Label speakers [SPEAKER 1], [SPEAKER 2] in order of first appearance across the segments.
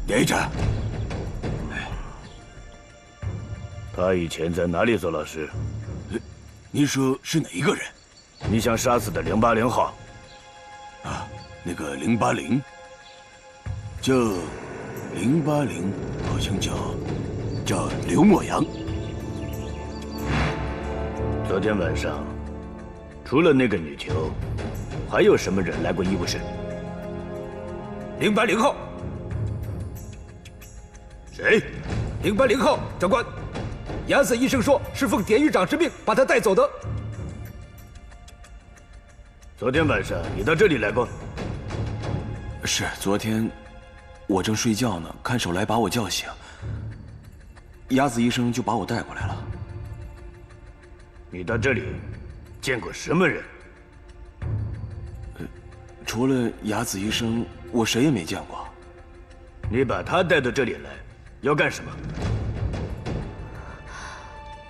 [SPEAKER 1] 点一着。
[SPEAKER 2] 他以前在哪里做老师？
[SPEAKER 1] 您说是哪一个人？
[SPEAKER 2] 你想杀死的080号？
[SPEAKER 1] 啊，那个080，叫080，好像叫刘墨阳。
[SPEAKER 2] 昨天晚上，除了那个女囚，还有什么人来过医务室
[SPEAKER 3] ？080号。
[SPEAKER 2] 谁
[SPEAKER 3] ？080号，长官。牙子医生说是奉典狱长之命把他带走的。
[SPEAKER 2] 昨天晚上你到这里来过？
[SPEAKER 1] 是，昨天我正睡觉呢，看守来把我叫醒，鸭子医生就把我带过来了。
[SPEAKER 2] 你到这里见过什么人？
[SPEAKER 1] 除了鸭子医生，我谁也没见过。
[SPEAKER 2] 你把他带到这里来，要干什么？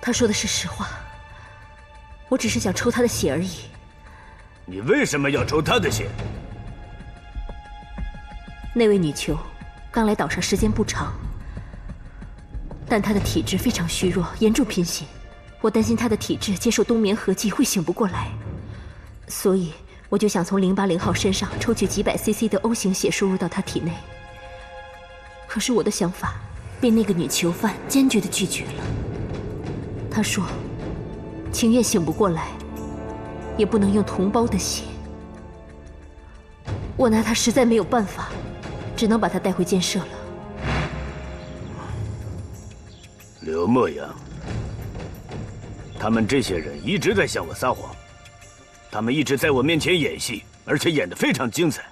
[SPEAKER 4] 他说的是实话，我只是想抽他的血而已。
[SPEAKER 2] 你为什么要抽他的血？
[SPEAKER 4] 那位女囚刚来岛上时间不长，但她的体质非常虚弱，严重贫血。我担心她的体质接受冬眠合剂会醒不过来，所以我就想从080号身上抽取几百 cc 的 O 型血输入到她体内。可是我的想法被那个女囚犯坚决地拒绝了。她说情愿醒不过来，也不能用同胞的血。我拿她实在没有办法，只能把她带回监舍了。
[SPEAKER 2] 刘墨阳，他们这些人一直在向我撒谎，他们一直在我面前演戏，而且演得非常精彩。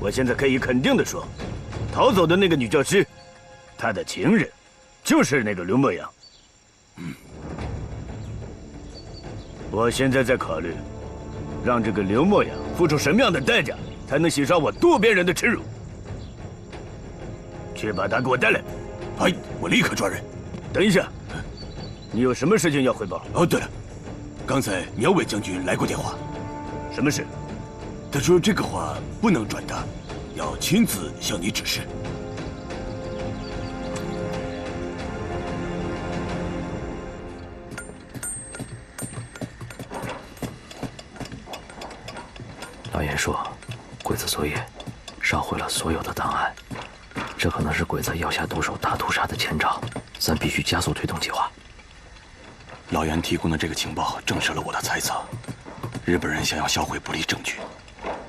[SPEAKER 2] 我现在可以肯定地说，逃走的那个女教师，她的情人就是那个刘墨阳。我现在在考虑，让这个刘墨阳付出什么样的代价，才能洗刷我渡边人的耻辱。去把他给我带来。
[SPEAKER 1] 哎，我立刻抓人。
[SPEAKER 2] 等一下，你有什么事情要汇报？
[SPEAKER 1] 哦，对了，刚才苗伟将军来过电话。
[SPEAKER 2] 什么事？
[SPEAKER 1] 他说这个话不能转达，要亲自向你指示。
[SPEAKER 5] 老严说，鬼子昨夜烧毁了所有的档案，这可能是鬼子要下毒手大屠杀的前兆，咱必须加速推动计划。
[SPEAKER 1] 老严提供的这个情报证实了我的猜测，日本人想要销毁不利证据，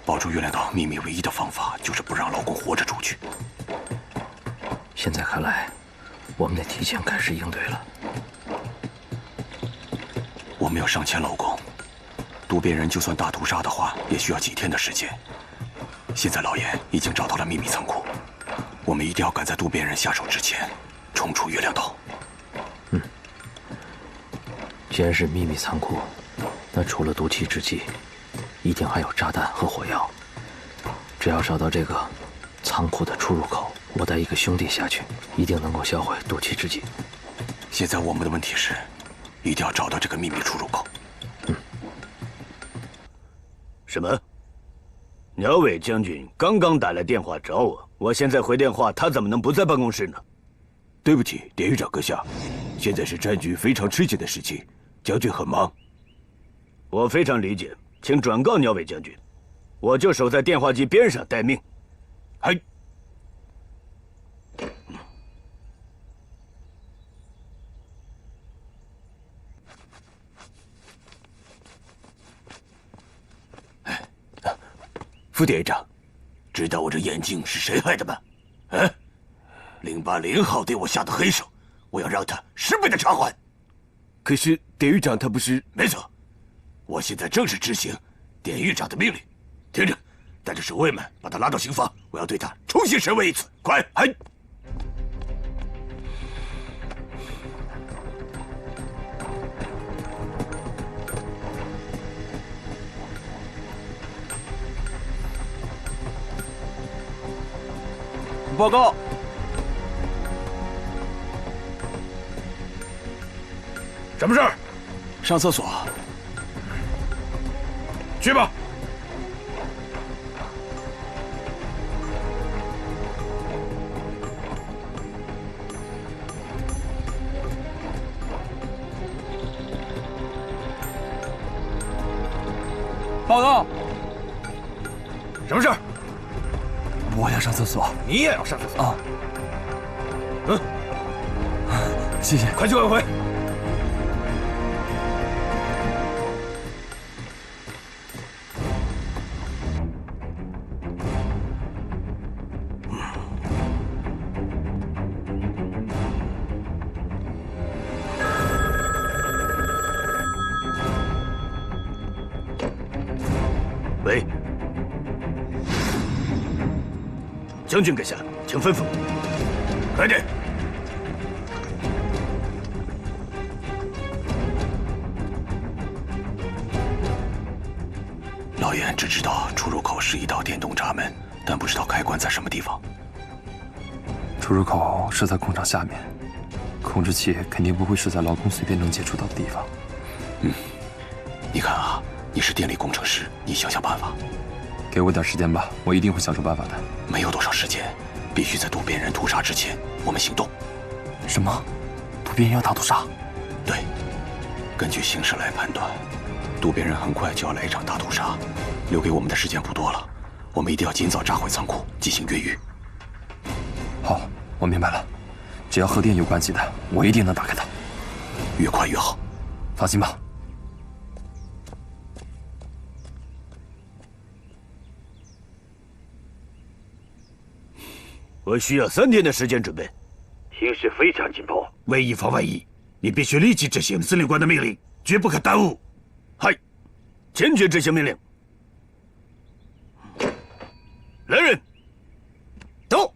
[SPEAKER 1] 保住月亮岛秘密唯一的方法就是不让老公活着出去。
[SPEAKER 5] 现在看来，我们得提前开始应对了。
[SPEAKER 1] 我们要上前老公。渡边人就算大屠杀的话，也需要几天的时间。现在老严已经找到了秘密仓库，我们一定要赶在渡边人下手之前冲出月亮岛。
[SPEAKER 5] 既然是秘密仓库，那除了毒气之剂，一定还有炸弹和火药。只要找到这个仓库的出入口，我带一个兄弟下去，一定能够销毁毒气之剂。
[SPEAKER 1] 现在我们的问题是，一定要找到这个秘密出入口。
[SPEAKER 2] 什么？鸟尾将军刚刚打来电话找我，我现在回电话，他怎么能不在办公室呢？
[SPEAKER 1] 对不起，典狱长阁下，现在是战局非常吃紧的时期，将军很忙。
[SPEAKER 2] 我非常理解，请转告鸟尾将军，我就守在电话机边上待命。
[SPEAKER 1] 嗨。副典狱长，知道我这眼镜是谁害的吗？啊，080号对我下的黑手，我要让他10倍的偿还。可是典狱长他不是……没错，我现在正是执行典狱长的命令。听着，带着守卫们把他拉到刑房，我要对他重新审问一次。快，哎！报告。
[SPEAKER 3] 什么事儿？
[SPEAKER 1] 上厕所。
[SPEAKER 3] 去吧。
[SPEAKER 6] 报告，
[SPEAKER 3] 什么事儿？
[SPEAKER 6] 我要上厕所。
[SPEAKER 3] 你也要上厕所
[SPEAKER 6] 啊？谢谢。
[SPEAKER 3] 快去快回。
[SPEAKER 2] 喂，将军阁下，请吩咐。快点！
[SPEAKER 1] 老严只知道出入口是一道电动闸门，但不知道开关在什么地方。
[SPEAKER 6] 出入口是在工厂下面，控制器肯定不会是在劳工随便能接触到的地方。
[SPEAKER 1] 你看啊，你是电力工程师，你想想办法。
[SPEAKER 6] 给我点时间吧，我一定会想出办法的。
[SPEAKER 1] 没有多少时间，必须在渡边人屠杀之前，我们行动。
[SPEAKER 6] 什么？渡边人要大屠杀？
[SPEAKER 1] 对，根据形势来判断，渡边人很快就要来一场大屠杀，留给我们的时间不多了，我们一定要尽早炸毁仓库，进行越狱。
[SPEAKER 6] 好，我明白了。只要和电有关系的，我一定能打开它。
[SPEAKER 1] 越快越好。
[SPEAKER 6] 放心吧。
[SPEAKER 2] 我需要3天的时间准备，形势非常紧迫，为以防万一，你必须立即执行司令官的命令，绝不可耽误。嗨，坚决执行命令。来人，
[SPEAKER 3] 走！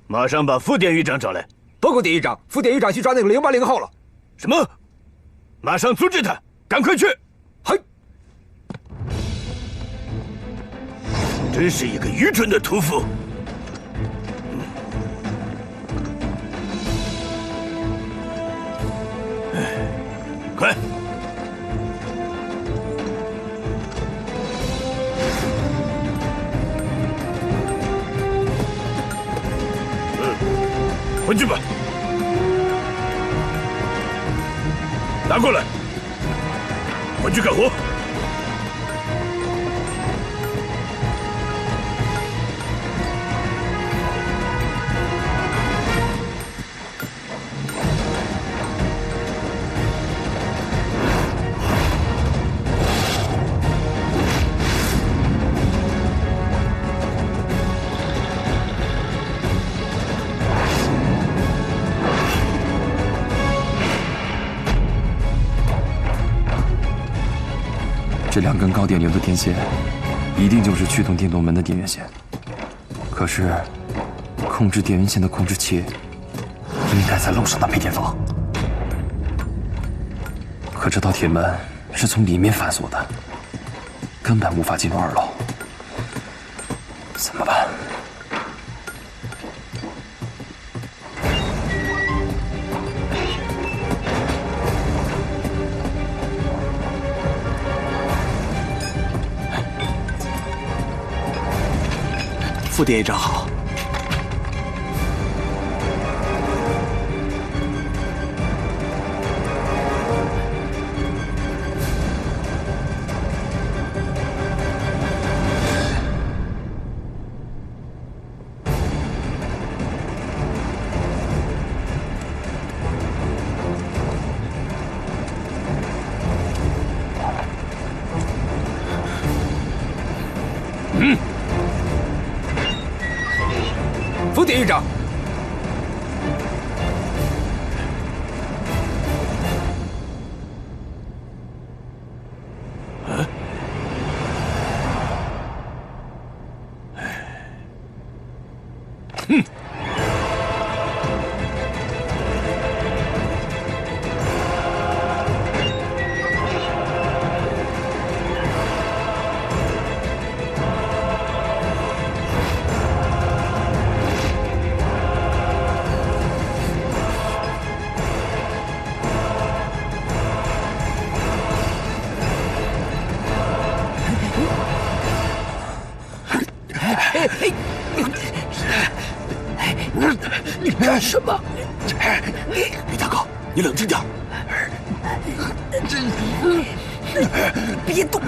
[SPEAKER 2] 马上把副典狱长找来。
[SPEAKER 3] 报告典狱长，副典狱长去抓那个080号了。
[SPEAKER 2] 什么？马上阻止他！赶快去！
[SPEAKER 3] 嗨！
[SPEAKER 2] 真是一个愚蠢的屠夫！快！回去吧。拿过来，回去干活。
[SPEAKER 6] 这2根高电流的电线，一定就是驱动电动门的电源线。可是，控制电源线的控制器应该在楼上的配电房。可这道铁门是从里面反锁的，根本无法进入2楼。怎么办？
[SPEAKER 1] 副典狱长好。
[SPEAKER 3] 副典狱长，
[SPEAKER 1] 你干什么？李大哥，你冷静点。别动！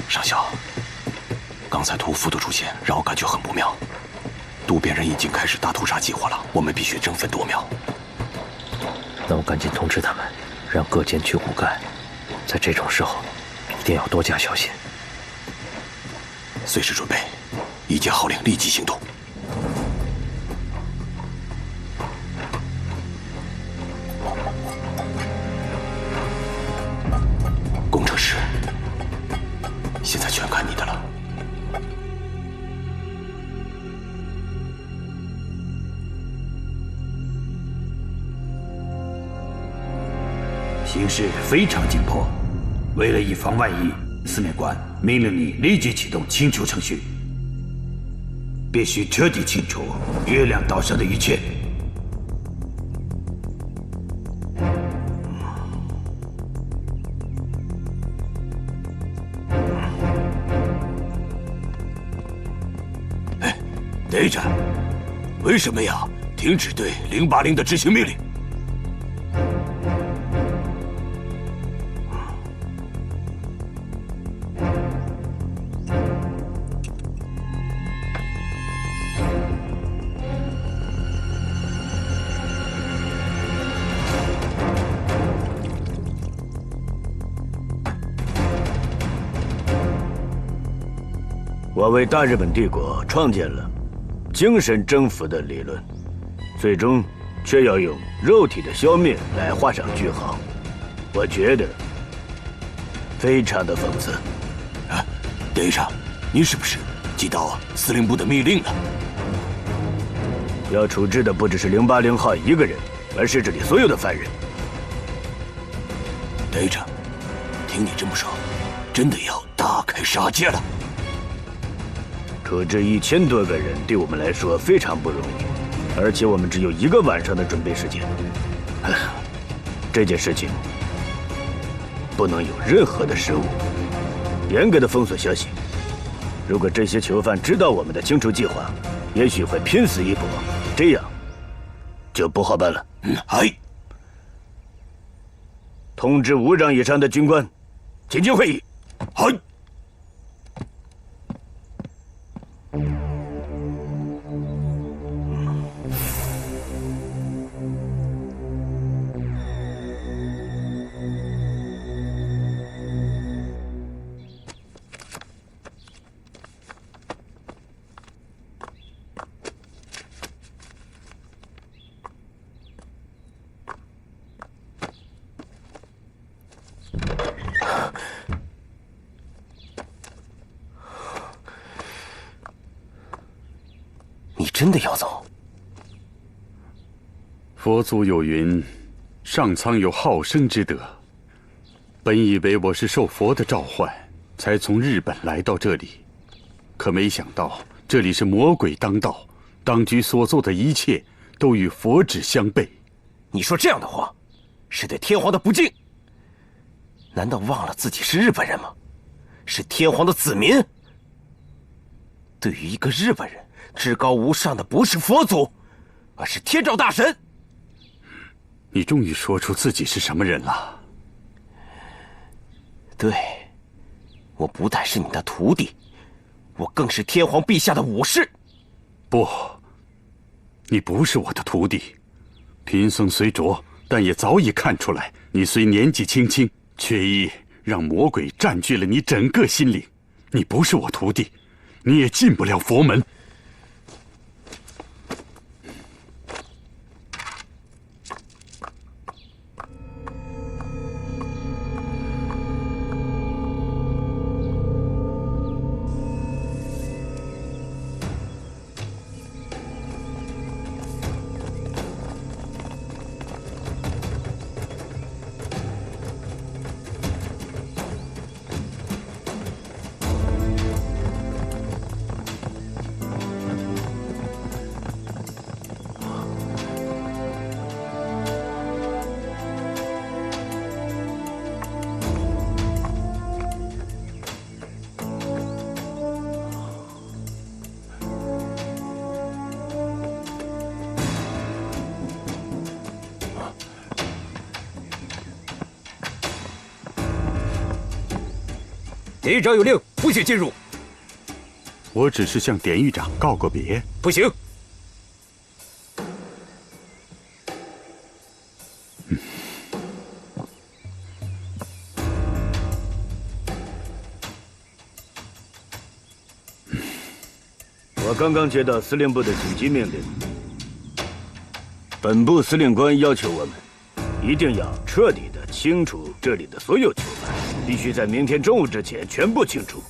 [SPEAKER 6] 上校，刚才屠夫的出现让我感觉很不妙。渡边人已经开始大屠杀计划了，我们必须争分夺秒。
[SPEAKER 5] 那我赶紧通知他们，让各监去骨干，在这种时候一定要多加小心。
[SPEAKER 6] 随时准备，一接号令立即行动。工程师，现在全看你的了。
[SPEAKER 7] 形势非常紧迫，为了以防万一，司令官命令你立即启动清除程序，必须彻底清除月亮岛上的一切。
[SPEAKER 1] 队长，为什么要停止对080的执行命令？
[SPEAKER 2] 我为大日本帝国创建了精神征服的理论，最终却要用肉体的消灭来画上句号，我觉得非常的讽刺。
[SPEAKER 1] 啊，队长，你是不是接到司令部的密令了？
[SPEAKER 2] 要处置的不只是080号一个人，而是这里所有的犯人。
[SPEAKER 1] 队长，听你这么说，真的要大开杀戒了？
[SPEAKER 2] 处置1000多个人对我们来说非常不容易，而且我们只有1个晚上的准备时间。这件事情不能有任何的失误，严格的封锁消息。如果这些囚犯知道我们的清除计划，也许会拼死一搏，这样就不好办了。通知5长以上的军官，紧急会议。
[SPEAKER 1] 你真的要走？
[SPEAKER 8] 佛祖有云：“上苍有好生之德。”本以为我是受佛的召唤，才从日本来到这里，可没想到这里是魔鬼当道，当局所做的一切都与佛旨相悖。
[SPEAKER 1] 你说这样的话，是对天皇的不敬。难道忘了自己是日本人吗？是天皇的子民。对于一个日本人，至高无上的不是佛祖，而是天照大神。
[SPEAKER 8] 你终于说出自己是什么人了。
[SPEAKER 1] 对，我不但是你的徒弟，我更是天皇陛下的武士。
[SPEAKER 8] 不，你不是我的徒弟。贫僧虽拙，但也早已看出来，你虽年纪轻轻，却已让魔鬼占据了你整个心灵。你不是我徒弟，你也进不了佛门。
[SPEAKER 3] 典狱长有令，不许进入。
[SPEAKER 8] 我只是向典狱长告个别。
[SPEAKER 3] 不行。
[SPEAKER 2] 我刚刚接到司令部的紧急命令，本部司令官要求我们一定要彻底的清除这里的所有囚犯，必须在明天中午之前全部清除。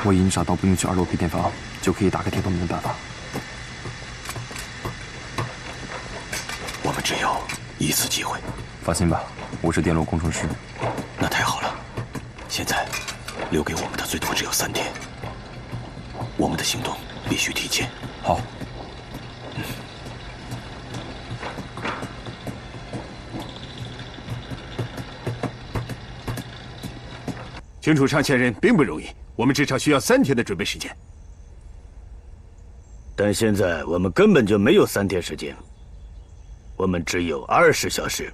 [SPEAKER 6] 我已经找到不用去2楼配电房就可以打开铁洞门的办法。
[SPEAKER 1] 我们只有一次机会。
[SPEAKER 6] 放心吧，我是电路工程师。
[SPEAKER 1] 那太好了。现在留给我们的最多只有3天，我们的行动必须提前。
[SPEAKER 6] 好。
[SPEAKER 9] 清除上线人并不容易，我们至少需要3天的准备时间。
[SPEAKER 2] 但现在我们根本就没有3天时间，我们只有20小时。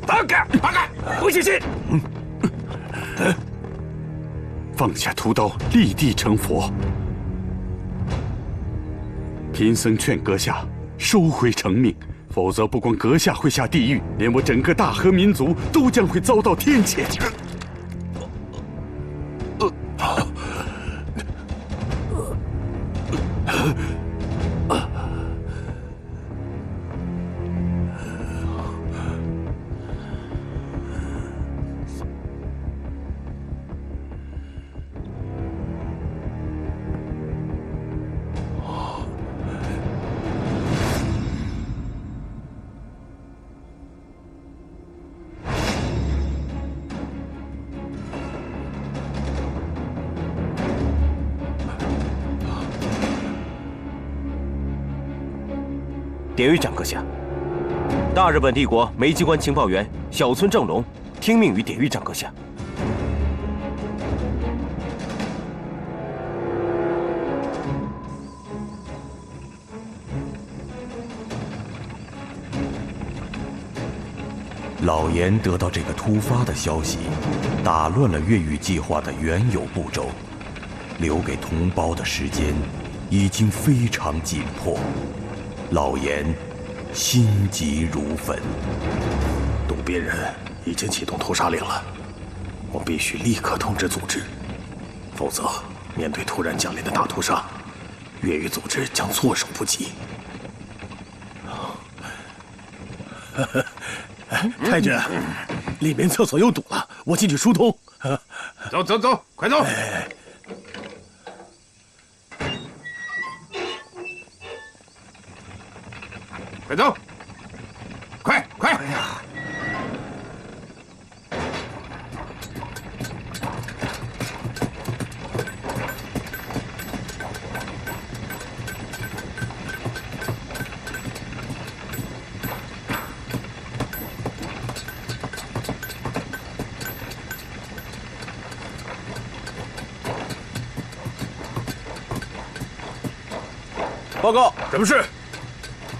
[SPEAKER 3] 放开！放开！不许进！
[SPEAKER 8] 放下屠刀，立地成佛。贫僧劝阁下收回成命，否则不光阁下会下地狱，连我整个大和民族都将会遭到天谴。
[SPEAKER 10] 典狱长阁下，大日本帝国梅机关情报员小村正隆听命于典狱长阁下。
[SPEAKER 11] 老严得到这个突发的消息，打乱了越狱计划的原有步骤，留给同胞的时间已经非常紧迫。老严心急如焚。
[SPEAKER 9] 渡边人已经启动屠杀令了，我必须立刻通知组织，否则面对突然降临的大屠杀，越狱组织将措手不及。太君，里面厕所又堵了，我进去疏通。
[SPEAKER 3] 走走走，快走！快走！快快！哎呀！
[SPEAKER 1] 报告，
[SPEAKER 2] 什么事？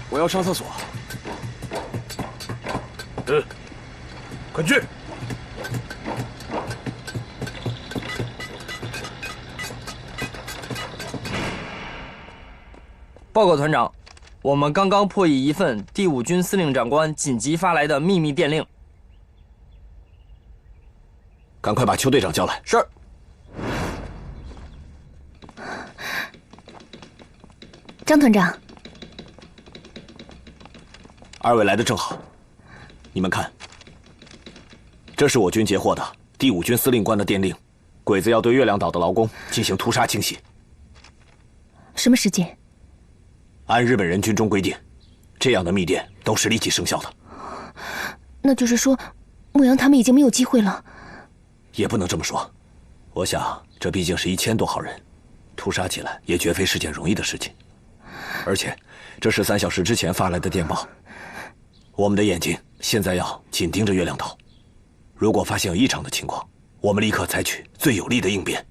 [SPEAKER 1] 我要上厕所。
[SPEAKER 2] 快去。
[SPEAKER 12] 报告团长，我们刚刚破译一份第5军司令长官紧急发来的秘密电令。
[SPEAKER 1] 赶快把邱队长叫来。
[SPEAKER 12] 是。
[SPEAKER 13] 张团长，
[SPEAKER 1] 二位来的正好。你们看，这是我军截获的第5军司令官的电令，鬼子要对月亮岛的劳工进行屠杀清洗。
[SPEAKER 13] 什么时间？
[SPEAKER 1] 按日本人军中规定，这样的密电都是立即生效的。
[SPEAKER 13] 那就是说，牧羊他们已经没有机会了。
[SPEAKER 1] 也不能这么说，我想这毕竟是1000多号人，屠杀起来也绝非是件容易的事情。而且，这是3小时之前发来的电报，我们的眼睛现在要紧盯着月亮岛。如果发现有异常的情况，我们立刻采取最有力的应变。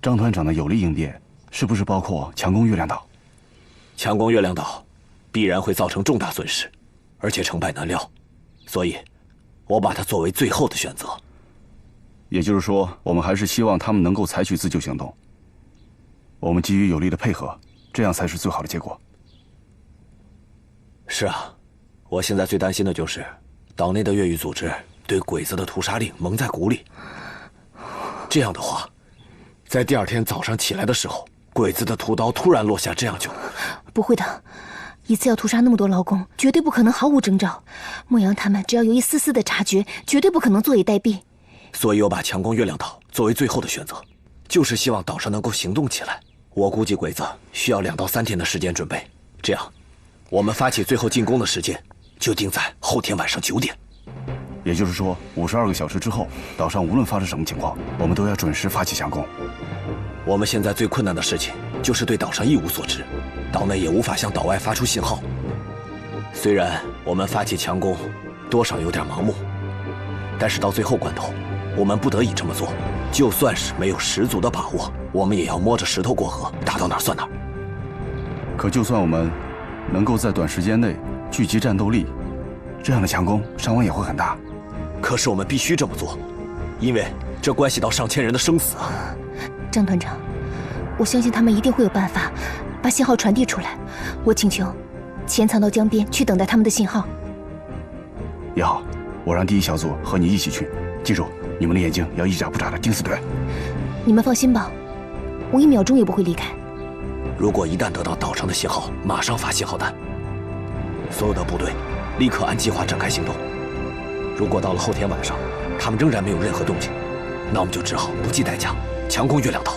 [SPEAKER 14] 张团长的有力应变，是不是包括强攻月亮岛？
[SPEAKER 1] 强攻月亮岛，必然会造成重大损失，而且成败难料，所以，我把它作为最后的选择。
[SPEAKER 14] 也就是说，我们还是希望他们能够采取自救行动。我们给予有力的配合，这样才是最好的结果。
[SPEAKER 1] 是啊，我现在最担心的就是岛内的越狱组织对鬼子的屠杀令蒙在鼓里。这样的话，在第2天早上起来的时候，鬼子的屠刀突然落下，这样就……
[SPEAKER 13] 不会的，一次要屠杀那么多劳工，绝对不可能毫无征兆。牧羊他们只要有一丝丝的察觉，绝对不可能坐以待毙。
[SPEAKER 1] 所以我把强攻月亮岛作为最后的选择，就是希望岛上能够行动起来。我估计鬼子需要2到3天的时间准备，这样，我们发起最后进攻的时间就定在后天晚上9点。
[SPEAKER 14] 也就是说，52个小时之后，岛上无论发生什么情况，我们都要准时发起强攻。
[SPEAKER 1] 我们现在最困难的事情就是对岛上一无所知，岛内也无法向岛外发出信号。虽然我们发起强攻，多少有点盲目，但是到最后关头，我们不得已这么做。就算是没有十足的把握，我们也要摸着石头过河，打到哪儿算哪儿。
[SPEAKER 14] 可就算我们能够在短时间内聚集战斗力，这样的强攻伤亡也会很大。
[SPEAKER 1] 可是我们必须这么做，因为这关系到上千人的生死啊！
[SPEAKER 13] 张团长，我相信他们一定会有办法把信号传递出来。我请求潜藏到江边去等待他们的信号。
[SPEAKER 14] 也好，我让第1小组和你一起去。记住，你们的眼睛要一眨不眨的盯死对。
[SPEAKER 13] 你们放心吧，我1秒钟也不会离开。
[SPEAKER 1] 如果一旦得到岛上的信号，马上发信号弹。所有的部队立刻按计划展开行动。如果到了后天晚上，他们仍然没有任何动静，那我们就只好不计代价强攻月亮岛。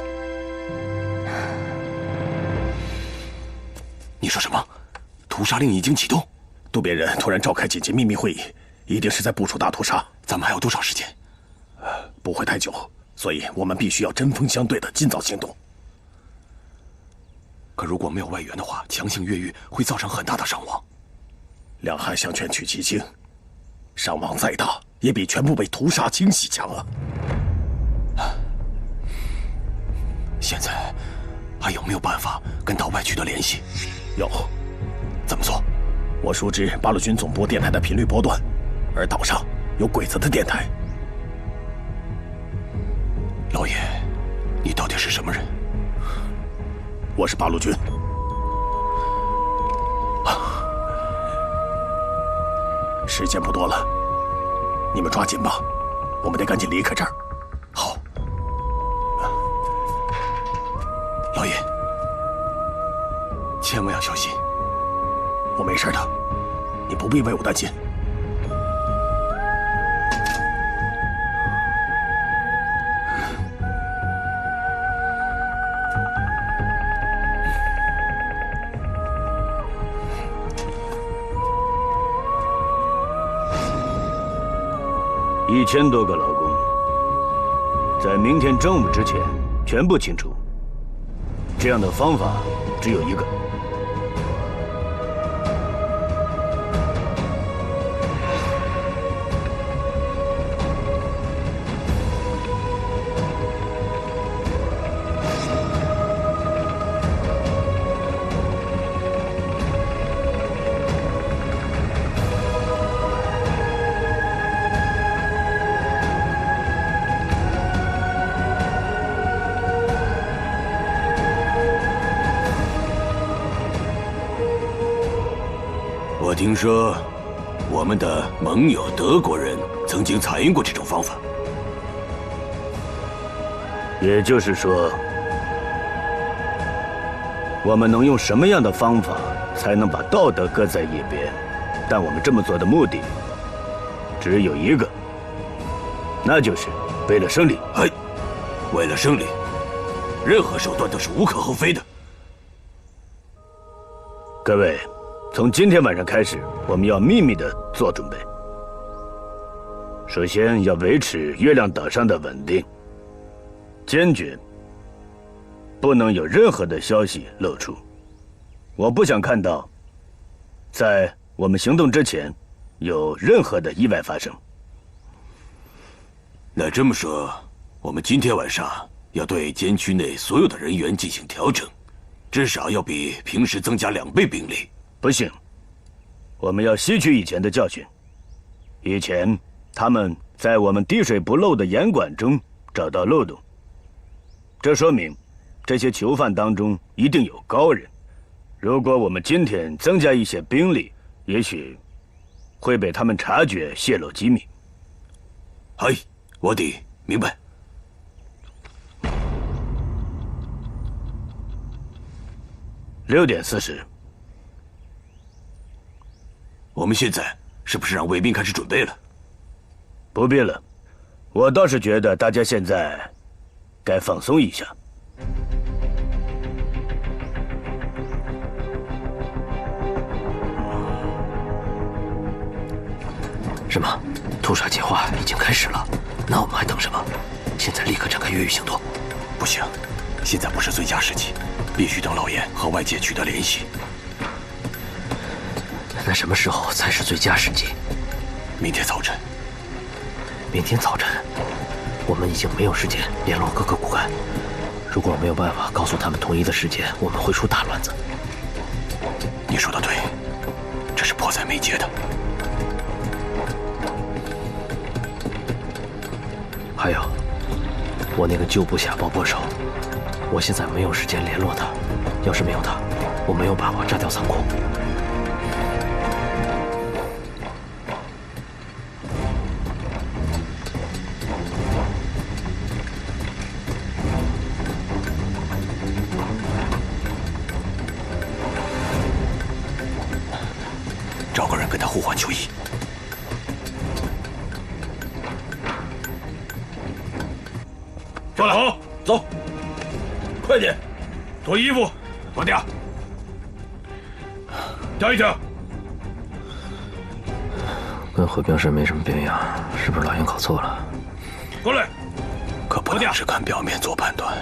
[SPEAKER 1] 你说什么？屠杀令已经启动？
[SPEAKER 9] 渡边人突然召开紧急秘密会议，一定是在部署大屠杀。
[SPEAKER 1] 咱们还有多少时间？
[SPEAKER 9] 不会太久，所以我们必须要针锋相对的尽早行动。
[SPEAKER 1] 可如果没有外援的话，强行越狱会造成很大的伤亡。
[SPEAKER 9] 两害相权取其轻，伤亡再大也比全部被屠杀清洗强啊！
[SPEAKER 1] 现在还有没有办法跟岛外取得联系？
[SPEAKER 9] 有。
[SPEAKER 1] 怎么做？
[SPEAKER 9] 我熟知八路军总部电台的频率波段，而岛上有鬼子的电台。
[SPEAKER 1] 老爷，你到底是什么人？
[SPEAKER 9] 我是八路军。时间不多了，你们抓紧吧，我们得赶紧离开这儿。
[SPEAKER 1] 好，老爷，千万要小心。
[SPEAKER 9] 我没事的，你不必为我担心。
[SPEAKER 2] 1000多个劳工，在明天正午之前全部清除。这样的方法只有一个。
[SPEAKER 1] 听说，我们的盟友德国人曾经采用过这种方法。
[SPEAKER 2] 也就是说，我们能用什么样的方法才能把道德搁在一边？但我们这么做的目的只有一个，那就是为了胜利。
[SPEAKER 1] 哎，为了胜利，任何手段都是无可厚非的。
[SPEAKER 2] 各位，从今天晚上开始，我们要秘密地做准备。首先要维持月亮岛上的稳定，坚决不能有任何的消息露出。我不想看到，在我们行动之前，有任何的意外发生。
[SPEAKER 1] 那这么说，我们今天晚上要对监区内所有的人员进行调整，至少要比平时增加2倍兵力。
[SPEAKER 2] 不行，我们要吸取以前的教训。以前他们在我们滴水不漏的严管中找到漏洞，这说明这些囚犯当中一定有高人。如果我们今天增加一些兵力，也许会被他们察觉泄露机密。
[SPEAKER 1] 嗨，我的明白。
[SPEAKER 2] 6点40，
[SPEAKER 1] 我们现在是不是让卫兵开始准备了？
[SPEAKER 2] 不必了，我倒是觉得大家现在该放松一下。
[SPEAKER 5] 什么？屠杀计划已经开始了，那我们还等什么？现在立刻展开越狱行动。
[SPEAKER 11] 不行，现在不是最佳时机，必须等老严和外界取得联系。
[SPEAKER 5] 那什么时候才是最佳时机？
[SPEAKER 11] 明天早晨。
[SPEAKER 5] 明天早晨，我们已经没有时间联络各个骨干。如果没有办法告诉他们统一的时间，我们会出大乱子。
[SPEAKER 11] 你说的对，这是迫在眉睫的。
[SPEAKER 5] 还有，我那个旧部下鲍波手，我现在没有时间联络他。要是没有他，我没有把握炸掉仓库。
[SPEAKER 11] 找个人跟他互换球衣。
[SPEAKER 7] 坐好，走，快点，脱衣服，脱掉，调一调。
[SPEAKER 5] 跟回标时没什么变样，是不是老严搞错了？
[SPEAKER 7] 过来，
[SPEAKER 11] 可不能只看表面做判断。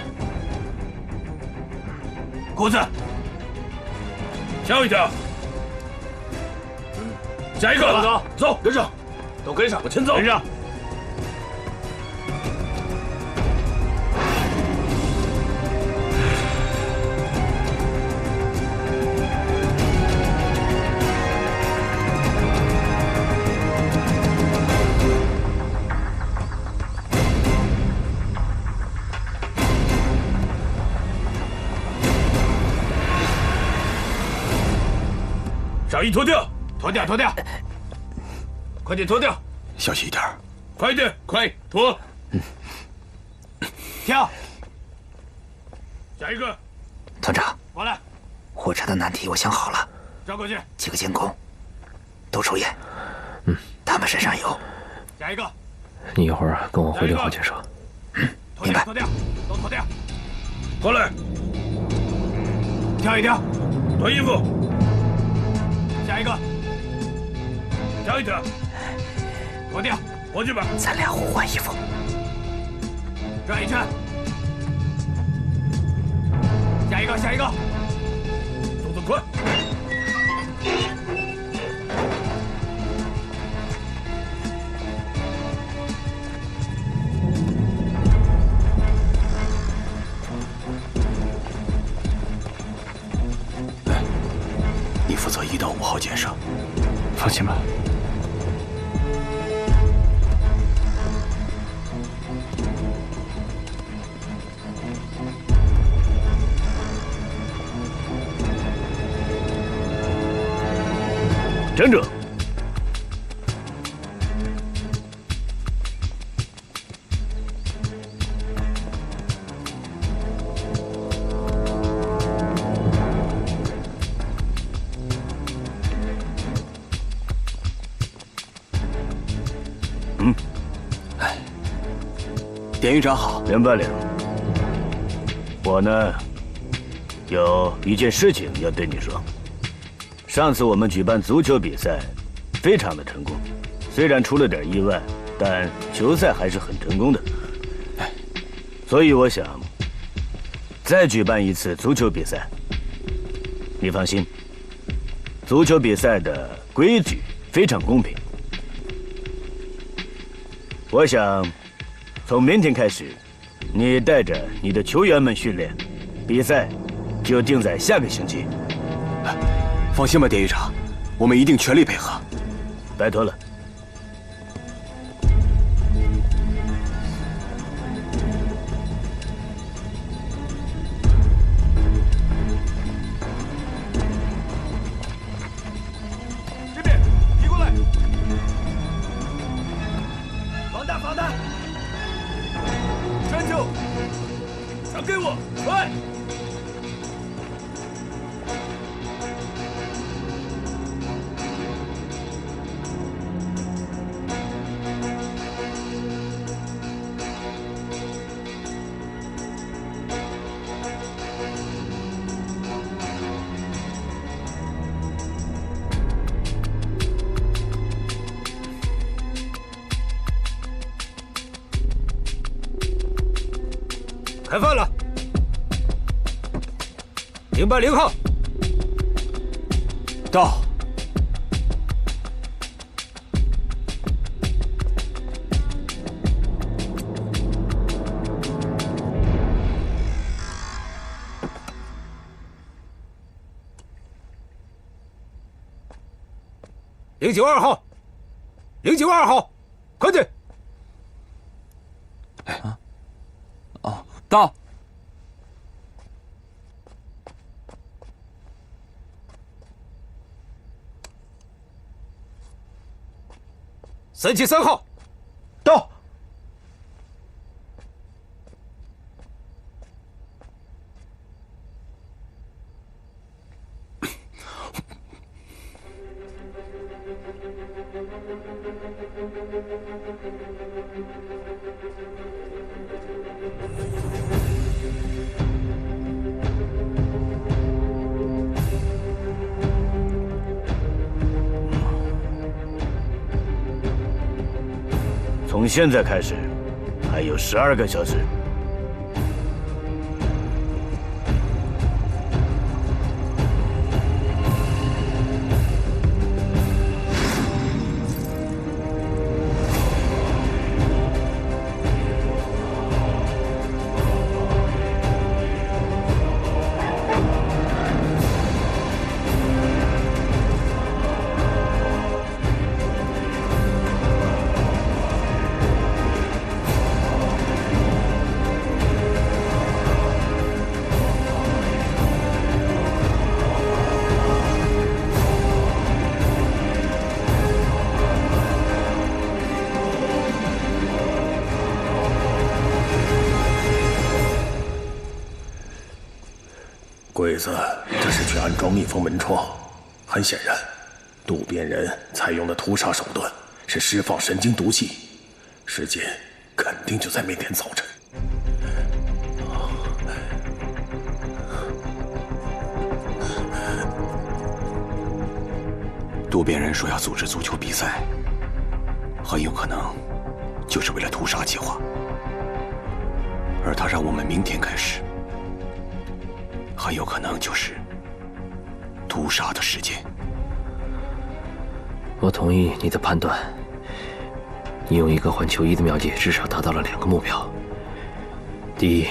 [SPEAKER 7] 裤子，调一调。下一个，走，跟上，都跟上，我先走，跟上。上衣脱掉，脱掉，脱掉，快点脱掉，
[SPEAKER 11] 小心一点，
[SPEAKER 7] 快点，快脱，跳。下一个，
[SPEAKER 15] 团长，
[SPEAKER 7] 过来。
[SPEAKER 15] 火车的难题我想好了，
[SPEAKER 7] 转过去，
[SPEAKER 15] 几个监工，都抽烟，他们身上有。
[SPEAKER 7] 下一个，
[SPEAKER 5] 你一会儿跟我回6号建设。
[SPEAKER 15] 明白。
[SPEAKER 7] 脱掉，都脱掉，过来，跳一跳，脱衣服。下一个，调一调，脱掉，过去吧。
[SPEAKER 15] 咱俩互换衣服。
[SPEAKER 7] 转一圈，下一个，下一个，动作快。
[SPEAKER 11] 你负责1到5号建设。
[SPEAKER 6] 放心吧。
[SPEAKER 2] 站住！
[SPEAKER 1] 典狱长好，
[SPEAKER 2] 连半领。我呢，有一件事情要对你说。上次我们举办足球比赛，非常的成功，虽然出了点意外，但球赛还是很成功的。所以我想再举办一次足球比赛。你放心，足球比赛的规矩非常公平。我想从明天开始，你带着你的球员们训练，比赛就定在下个星期。
[SPEAKER 1] 放心吧，典狱长，我们一定全力配合。
[SPEAKER 2] 拜托了。
[SPEAKER 3] 这边，移过来。防弹，防弹。站住！传给我，快！开饭了！080号，
[SPEAKER 1] 到。
[SPEAKER 3] 092号，092号，快点！
[SPEAKER 6] 到。
[SPEAKER 3] 373号，
[SPEAKER 1] 到。
[SPEAKER 2] 从现在开始，还有12个小时。
[SPEAKER 9] 鬼子这是去安装密封门窗，很显然，渡边人采用的屠杀手段是释放神经毒气，时间肯定就在明天早晨。
[SPEAKER 1] 渡边人说要组织足球比赛，很有可能就是为了屠杀计划，而他让我们明天开始。很有可能就是屠杀的时间。
[SPEAKER 5] 我同意你的判断。你用一个环球1的妙计，至少达到了2个目标。第一，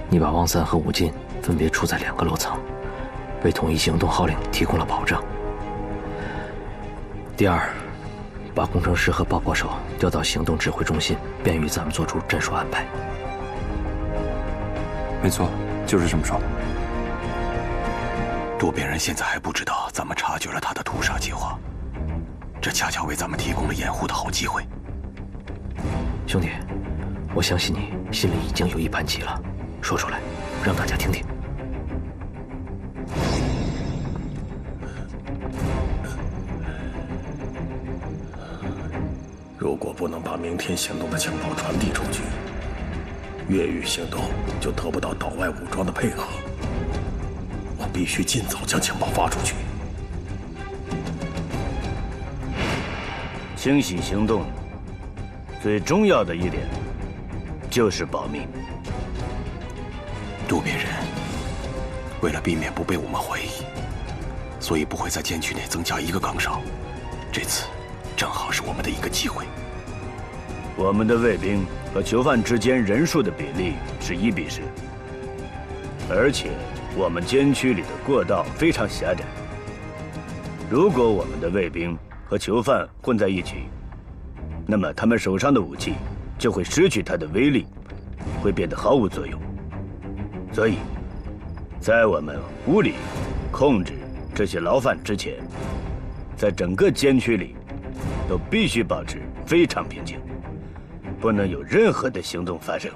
[SPEAKER 5] 你把汪三和武进分别处在2个楼层，为统一行动号令提供了保障。第二，把工程师和爆破手调到行动指挥中心，便于咱们做出战术安排。
[SPEAKER 6] 没错，就是这么说。
[SPEAKER 11] 渡边人现在还不知道咱们察觉了他的屠杀计划，这恰恰为咱们提供了掩护的好机会。
[SPEAKER 5] 兄弟，我相信你心里已经有一盘棋了，说出来，让大家听听。
[SPEAKER 9] 如果不能把明天行动的情报传递出去，越狱行动就得不到岛外武装的配合。我必须尽早将情报发出去。
[SPEAKER 2] 清洗行动最重要的一点就是保密。
[SPEAKER 11] 渡边人为了避免不被我们怀疑，所以不会在监区内增加一个岗哨。这次正好是我们的一个机会。
[SPEAKER 2] 我们的卫兵和囚犯之间人数的比例是1比10，而且我们监区里的过道非常狭窄。如果我们的卫兵和囚犯混在一起，那么他们手上的武器就会失去它的威力，会变得毫无作用。所以，在我们无力控制这些牢犯之前，在整个监区里都必须保持非常平静，不能有任何的行动发生。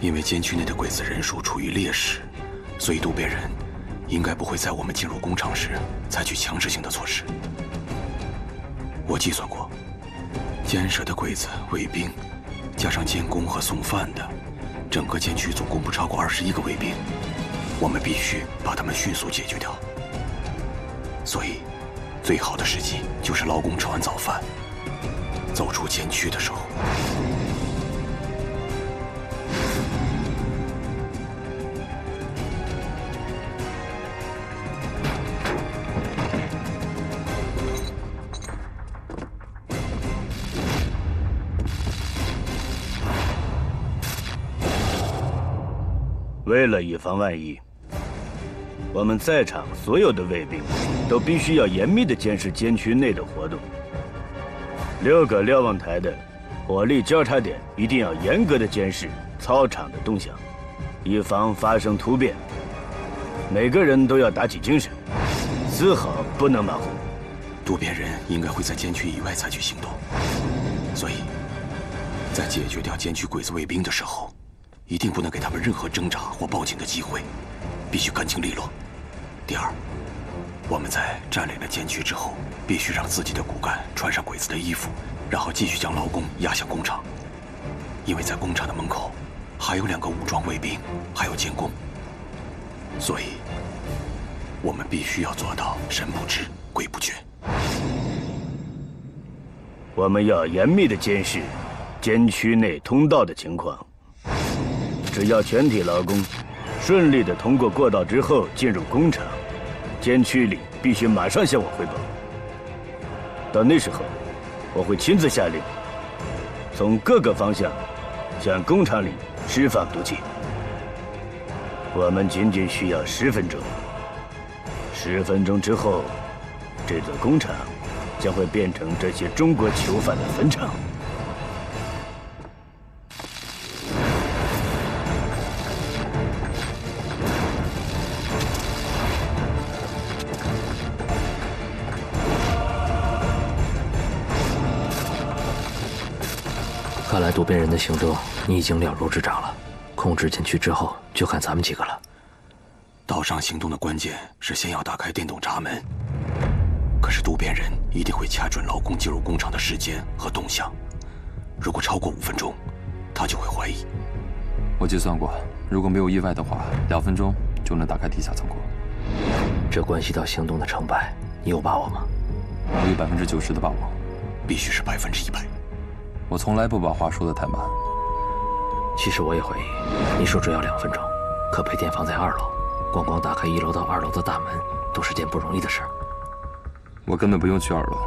[SPEAKER 11] 因为监区内的鬼子人数处于劣势，所以渡边人应该不会在我们进入工厂时采取强制性的措施。我计算过，监舍的鬼子、卫兵，加上监工和送饭的，整个监区总共不超过21个卫兵。我们必须把他们迅速解决掉。所以，最好的时机就是劳工吃完早饭，走出监区的时候。
[SPEAKER 2] 为了以防万一，我们在场所有的卫兵都必须要严密地监视监区内的活动。6个瞭望台的火力交叉点一定要严格地监视操场的动向，以防发生突变。每个人都要打起精神，丝毫不能马虎。
[SPEAKER 11] 渡边人应该会在监区以外采取行动，所以，在解决掉监区鬼子卫兵的时候，一定不能给他们任何挣扎或报警的机会，必须干净利落。第二，我们在占领了监区之后，必须让自己的骨干穿上鬼子的衣服，然后继续将劳工押向工厂，因为在工厂的门口还有2个武装卫兵，还有监工，所以我们必须要做到神不知鬼不觉。
[SPEAKER 2] 我们要严密地监视监区内通道的情况。只要全体劳工顺利地通过过道之后进入工厂，监区里必须马上向我汇报。到那时候，我会亲自下令，从各个方向向工厂里释放毒气。我们仅仅需要10分钟，10分钟之后，这座工厂将会变成这些中国囚犯的坟场。
[SPEAKER 5] 看来渡边人的行动你已经了如指掌了，控制监区之后就看咱们几个了。
[SPEAKER 11] 岛上行动的关键是先要打开电动闸门，可是渡边人一定会掐准劳工进入工厂的时间和动向，如果超过5分钟，他就会怀疑。
[SPEAKER 6] 我计算过，如果没有意外的话，2分钟就能打开地下仓库。
[SPEAKER 5] 这关系到行动的成败，你有把握吗？
[SPEAKER 6] 我有90%的把握，
[SPEAKER 11] 必须是100%。
[SPEAKER 6] 我从来不把话说得太满。
[SPEAKER 5] 其实我也怀疑，你说只要2分钟，可配电房在2楼，光打开1楼到2楼的大门，都是件不容易的事。
[SPEAKER 6] 我根本不用去2楼，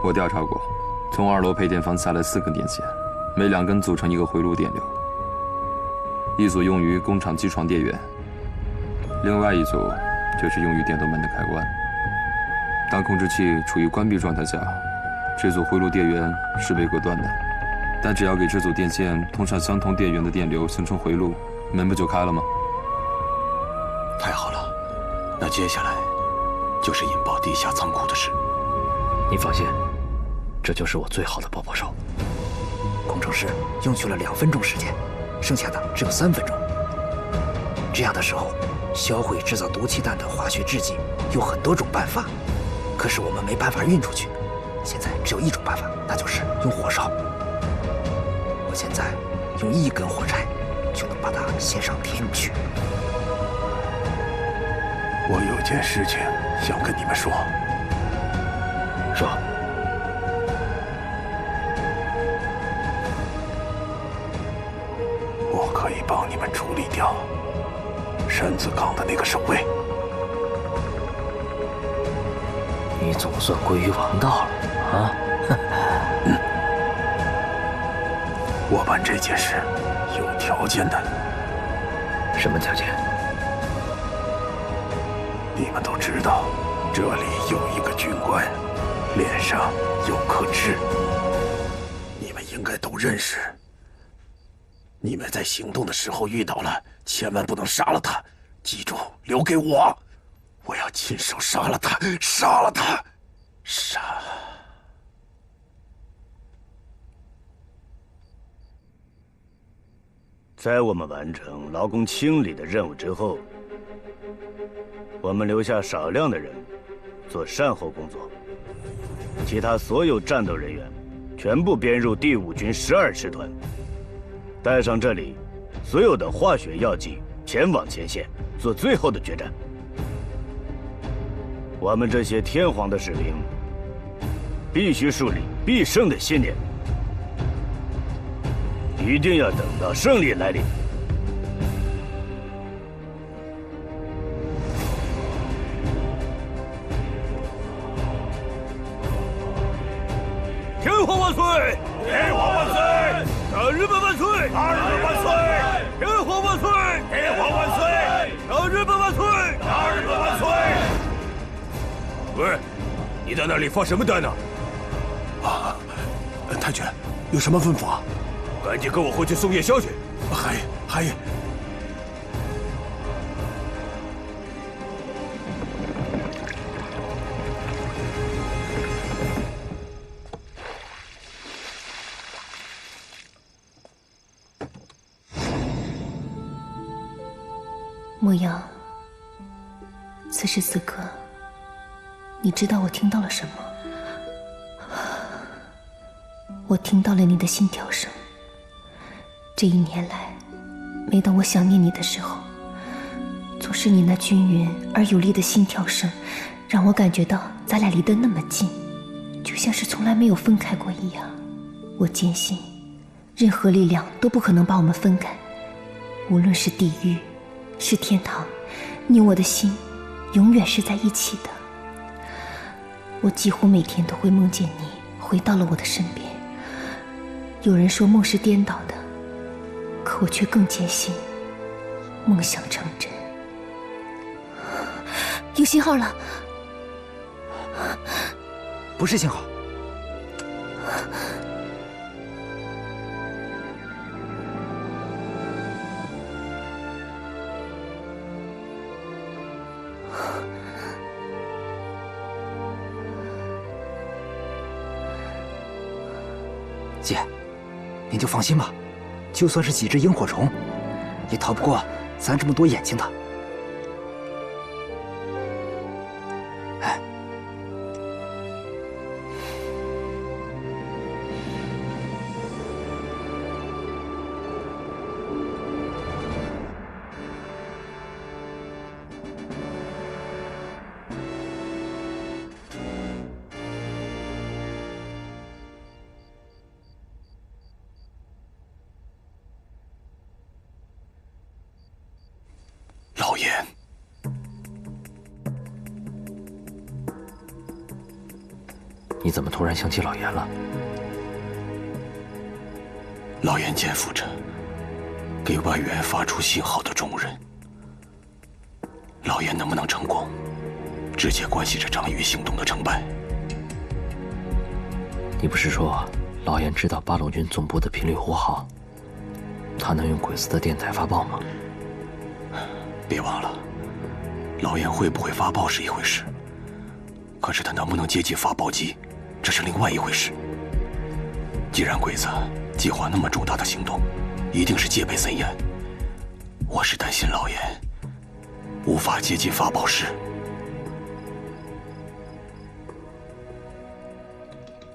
[SPEAKER 6] 我调查过，从2楼配电房下来4根电线，每2根组成一个回路电流，一组用于工厂机床电源，另外一组就是用于电动门的开关。当控制器处于关闭状态下，这组回路电源是被隔断的，但只要给这组电线通上相同电源的电流，形成回路，门不就开了吗？
[SPEAKER 11] 那接下来就是引爆地下仓库的事。
[SPEAKER 5] 你放心，这就是我最好的爆破手。
[SPEAKER 15] 工程师用去了2分钟时间，剩下的只有3分钟。这样的时候，销毁制造毒气弹的化学制剂有很多种办法，可是我们没办法运出去。现在只有一种办法，那就是用火烧。我现在用1根火柴就能把它献上天去。
[SPEAKER 9] 我有件事情想跟你们说。
[SPEAKER 5] 说。
[SPEAKER 9] 我可以帮你们处理掉山子岗的那个守卫。
[SPEAKER 5] 你总算归于王道了啊！
[SPEAKER 9] 我办这件事有条件的。
[SPEAKER 5] 什么条件？
[SPEAKER 9] 你们都知道，这里有一个军官，脸上有颗痣，你们应该都认识。你们在行动的时候遇到了，千万不能杀了他，记住，留给我，我要亲手杀了他，杀了他，杀。
[SPEAKER 2] 在我们完成劳工清理的任务之后，我们留下少量的人做善后工作，其他所有战斗人员全部编入第5军12师团，带上这里所有的化学药剂，前往前线做最后的决战。我们这些天皇的士兵必须树立必胜的信念，一定要等到胜利来临。
[SPEAKER 3] 天皇万岁！天皇万岁！大日本万岁！大日本万岁！天皇万岁！天皇万岁！大日本万岁！大日本万岁！喂，你在那里发什么呆呢？
[SPEAKER 9] 啊，太君，有什么吩咐啊？
[SPEAKER 3] 赶紧跟我回去送夜宵去。
[SPEAKER 9] 还。
[SPEAKER 13] 牧羊，此时此刻，你知道我听到了什么？我听到了你的心跳声。这1年来，每当我想念你的时候，总是你那均匀而有力的心跳声，让我感觉到咱俩离得那么近，就像是从来没有分开过一样。我坚信，任何力量都不可能把我们分开，无论是地狱，是天堂，你我的心永远是在一起的。我几乎每天都会梦见你回到了我的身边。有人说梦是颠倒的，可我却更坚信梦想成真。有信号了。
[SPEAKER 15] 不是信号。姐，您就放心吧，就算是几只萤火虫，也逃不过咱这么多眼睛的。哎，
[SPEAKER 9] 老严，
[SPEAKER 5] 你怎么突然想起老严了？
[SPEAKER 11] 老严肩负着给外援发出信号的重任，老严能不能成功，直接关系着章鱼行动的成败。
[SPEAKER 5] 你不是说老严知道八路军总部的频率呼号，他能用鬼子的电台发报吗？
[SPEAKER 11] 别忘了，老严会不会发报是一回事，可是他能不能接近发报机，这是另外一回事。既然鬼子计划那么重大的行动，一定是戒备森严。我是担心老严无法接近发报室。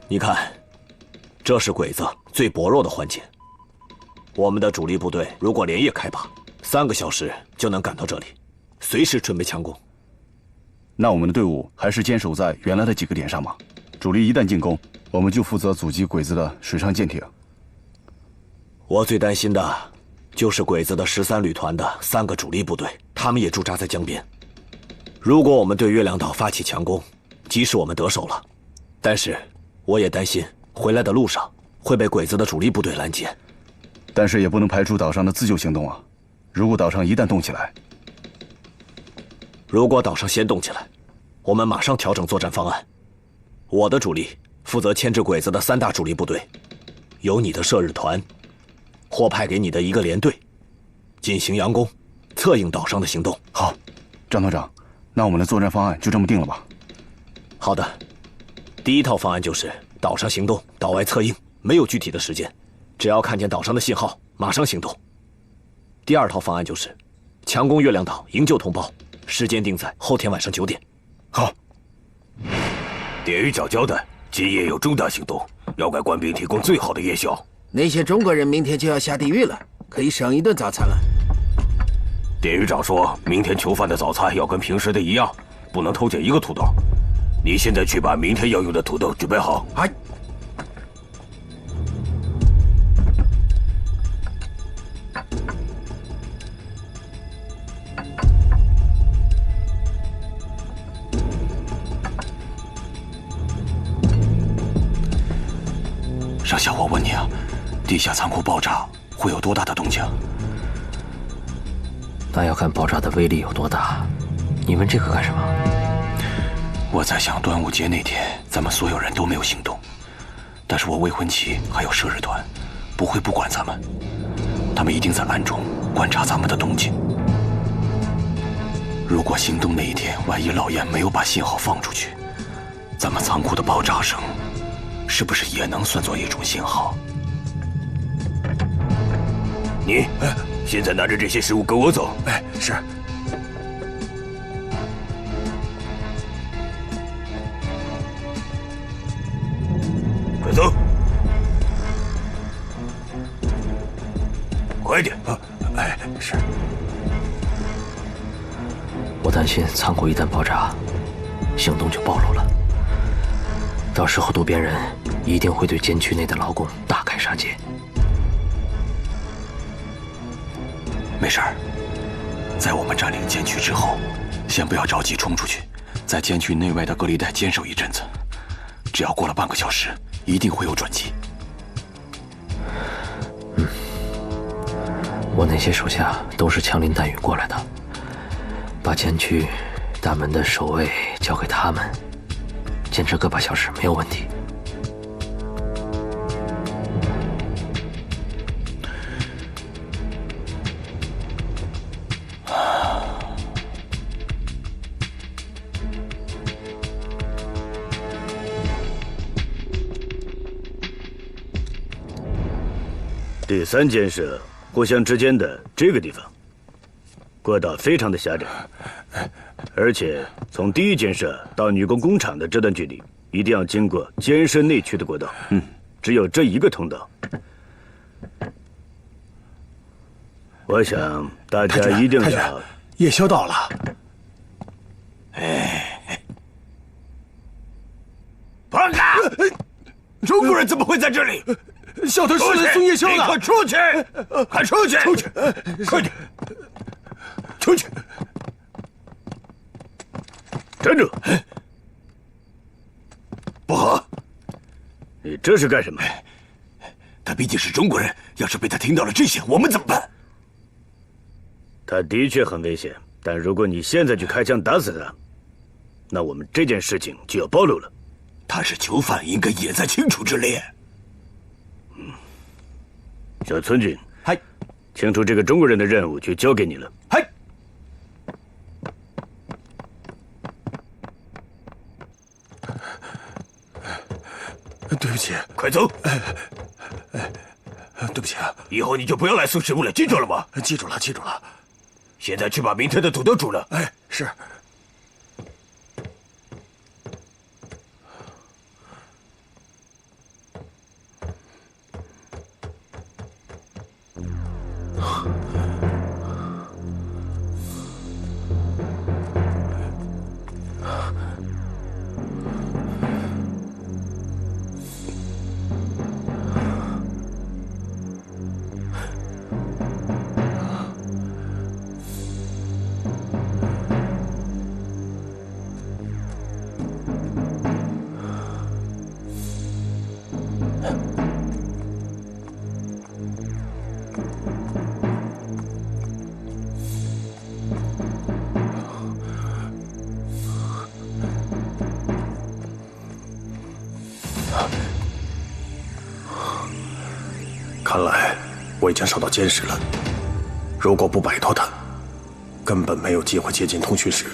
[SPEAKER 10] 你看，这是鬼子最薄弱的环节。我们的主力部队如果连夜开拔，3个小时就能赶到这里，随时准备强攻。
[SPEAKER 14] 那我们的队伍还是坚守在原来的几个点上吗？主力一旦进攻，我们就负责阻击鬼子的水上舰艇。
[SPEAKER 10] 我最担心的就是鬼子的13旅团的3个主力部队，他们也驻扎在江边。如果我们对月亮岛发起强攻，即使我们得手了，但是我也担心回来的路上会被鬼子的主力部队拦截。
[SPEAKER 14] 但是也不能排除岛上的自救行动啊！如果岛上一旦动起来，
[SPEAKER 10] 如果岛上先动起来，我们马上调整作战方案。我的主力负责牵制鬼子的3大主力部队，由你的射日团或派给你的1个连队进行佯攻，策应岛上的行动。
[SPEAKER 14] 好，张团长，那我们的作战方案就这么定了吧？
[SPEAKER 10] 好的，第1套方案就是岛上行动，岛外策应，没有具体的时间，只要看见岛上的信号，马上行动。第2套方案就是强攻月亮岛，营救同胞，时间定在后天晚上9点。
[SPEAKER 14] 好。
[SPEAKER 3] 典狱长交代，今夜有重大行动，要给官兵提供最好的夜宵。
[SPEAKER 15] 那些中国人明天就要下地狱了，可以省一顿早餐了。
[SPEAKER 3] 典狱长说，明天囚犯的早餐要跟平时的一样，不能偷捡1个土豆。你现在去把明天要用的土豆准备好。
[SPEAKER 15] 哎。
[SPEAKER 11] 上校，我问你啊，地下仓库爆炸会有多大的动静？
[SPEAKER 5] 那要看爆炸的威力有多大。你问这个干什么？
[SPEAKER 11] 我在想，端午节那天咱们所有人都没有行动，但是我未婚妻还有射日团不会不管咱们，他们一定在暗中观察咱们的动静。如果行动那一天，万一老严没有把信号放出去，咱们仓库的爆炸声是不是也能算作一种信号？
[SPEAKER 3] 你现在拿着这些食物跟我走。
[SPEAKER 11] 哎，是。
[SPEAKER 3] 快走！快点！
[SPEAKER 11] 哎，是。
[SPEAKER 5] 我担心仓库一旦爆炸，行动就暴露了。到时候渡边人一定会对监区内的劳工大开杀戒。
[SPEAKER 11] 没事儿，在我们占领监区之后，先不要着急冲出去，在监区内外的隔离带坚守一阵子。只要过了半个小时，一定会有转机。
[SPEAKER 5] 我那些手下都是枪林弹雨过来的，把监区大门的守卫交给他们，坚持个把小时没有问题。
[SPEAKER 2] 第3间舍互相之间的这个地方，过道非常的狭窄，而且从第1间舍到女工工厂的这段距离，一定要经过监舍内区的过道。只有这1个通道。我想大家一定要。
[SPEAKER 9] 夜宵到了。
[SPEAKER 3] 胖子，中国人怎么会在这里？
[SPEAKER 9] 小偷是来送夜宵的，
[SPEAKER 3] 立刻出去！快出去！
[SPEAKER 9] 出去！
[SPEAKER 3] 快点！出去！
[SPEAKER 2] 站住！
[SPEAKER 3] 不好！
[SPEAKER 2] 你这是干什么？
[SPEAKER 3] 他毕竟是中国人，要是被他听到了这些，我们怎么办？
[SPEAKER 2] 他的确很危险，但如果你现在去开枪打死他，那我们这件事情就要暴露了。
[SPEAKER 3] 他是囚犯，应该也在清楚之列。
[SPEAKER 2] 小村君，
[SPEAKER 12] 嗨，
[SPEAKER 2] 清除这个中国人的任务就交给你了。
[SPEAKER 12] 嗨，
[SPEAKER 9] 对不起，
[SPEAKER 3] 快走！
[SPEAKER 9] 对不起啊，
[SPEAKER 3] 以后你就不要来送食物了，记住了吗？
[SPEAKER 9] 记住了，记住了。
[SPEAKER 3] 现在去把明天的土豆煮了。
[SPEAKER 9] 哎，是。看来我已经受到监视了。如果不摆脱他，根本没有机会接近通讯室。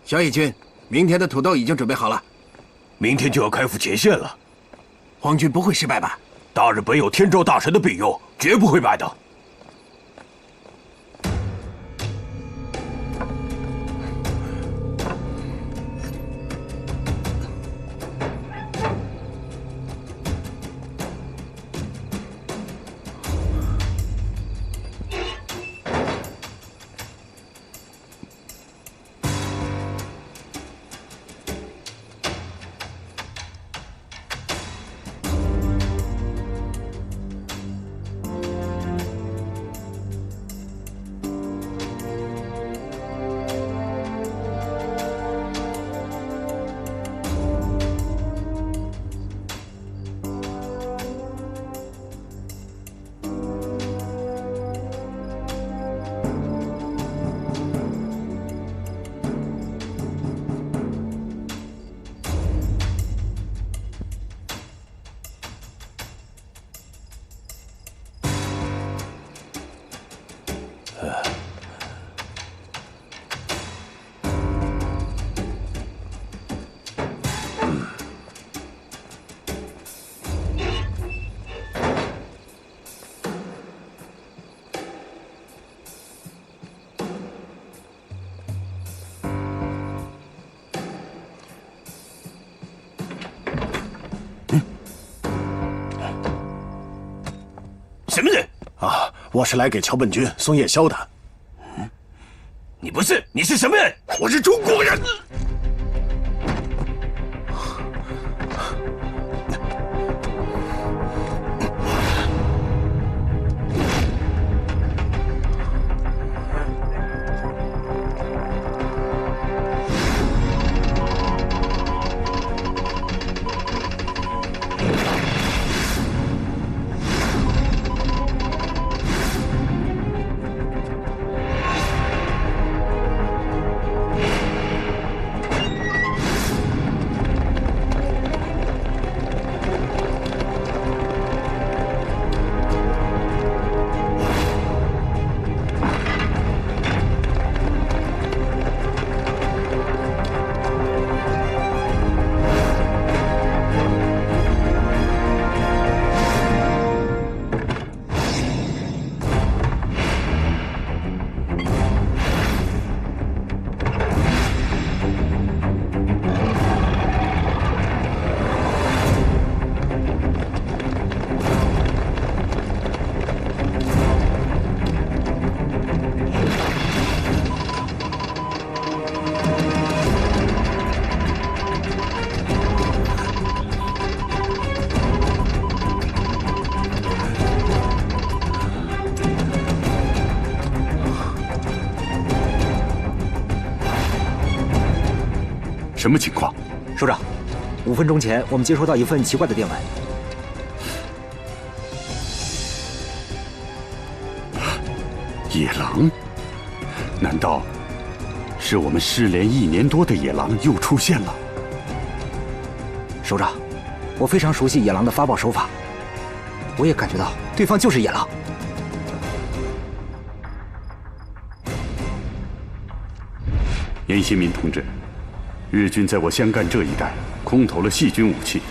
[SPEAKER 15] 小野君，明天的土豆已经准备好了，
[SPEAKER 3] 明天就要开赴前线了。
[SPEAKER 15] 皇军不会失败吧？
[SPEAKER 3] 大日本有天照大神的庇佑，绝不会败的。什么人
[SPEAKER 9] 啊？我是来给桥本君送夜宵的。
[SPEAKER 3] 你不是？你是什么人？我是中国人。
[SPEAKER 8] 什么情况？
[SPEAKER 15] 首长，5分钟前我们接收到一份奇怪的电文。
[SPEAKER 8] 野狼？难道是我们失联1年多的野狼又出现了？
[SPEAKER 15] 首长，我非常熟悉野狼的发报手法，我也感觉到对方就是野狼。
[SPEAKER 8] 严新民同志，日军在我湘赣这一带空投了细菌武器，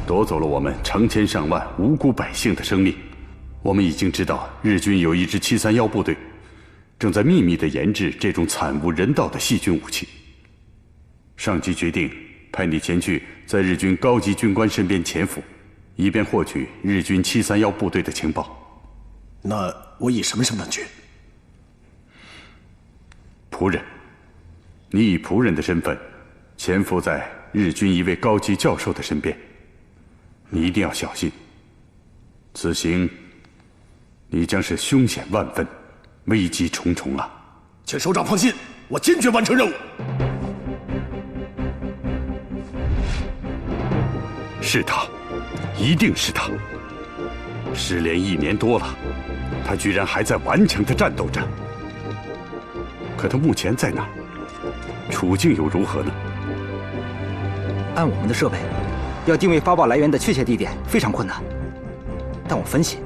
[SPEAKER 8] 夺走了我们成千上万无辜百姓的生命。我们已经知道日军有一支731部队，正在秘密地研制这种惨无人道的细菌武器。上级决定派你前去，在日军高级军官身边潜伏，以便获取日军731部队的情报。
[SPEAKER 9] 那我以什么身份去？
[SPEAKER 8] 仆人。你以仆人的身份潜伏在日军一位高级教授的身边，你一定要小心。此行你将是凶险万分，危机重重啊！
[SPEAKER 9] 请首长放心，我坚决完成任务。
[SPEAKER 8] 是他，一定是他。失联1年多了，他居然还在顽强地战斗着。可他目前在哪儿？处境又如何呢？
[SPEAKER 15] 按我们的设备，要定位发报来源的确切地点非常困难。但我分析，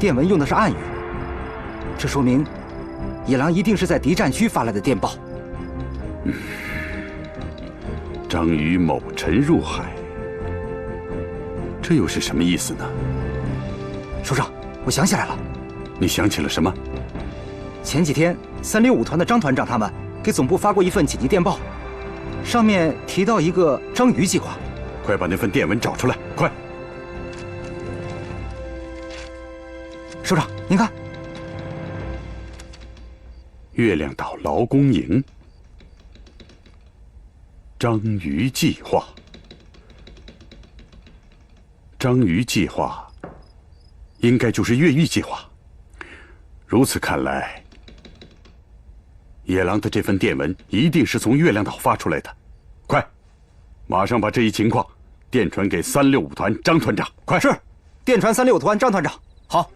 [SPEAKER 15] 电文用的是暗语，这说明野狼一定是在敌占区发来的电报。
[SPEAKER 8] 张于某沉入海，这又是什么意思呢？
[SPEAKER 15] 首长，我想起来了。
[SPEAKER 8] 你想起了什么？
[SPEAKER 15] 前几天365团的张团长他们给总部发过一份紧急电报，上面提到一个章鱼计划。
[SPEAKER 8] 快把那份电文找出来，快！
[SPEAKER 15] 首长，您看，
[SPEAKER 8] 月亮岛劳工营，章鱼计划。章鱼计划，应该就是越狱计划。如此看来，野狼的这份电文一定是从月亮岛发出来的。快，马上把这一情况电传给365团张团长。快！
[SPEAKER 15] 是，电传365团张团长。好。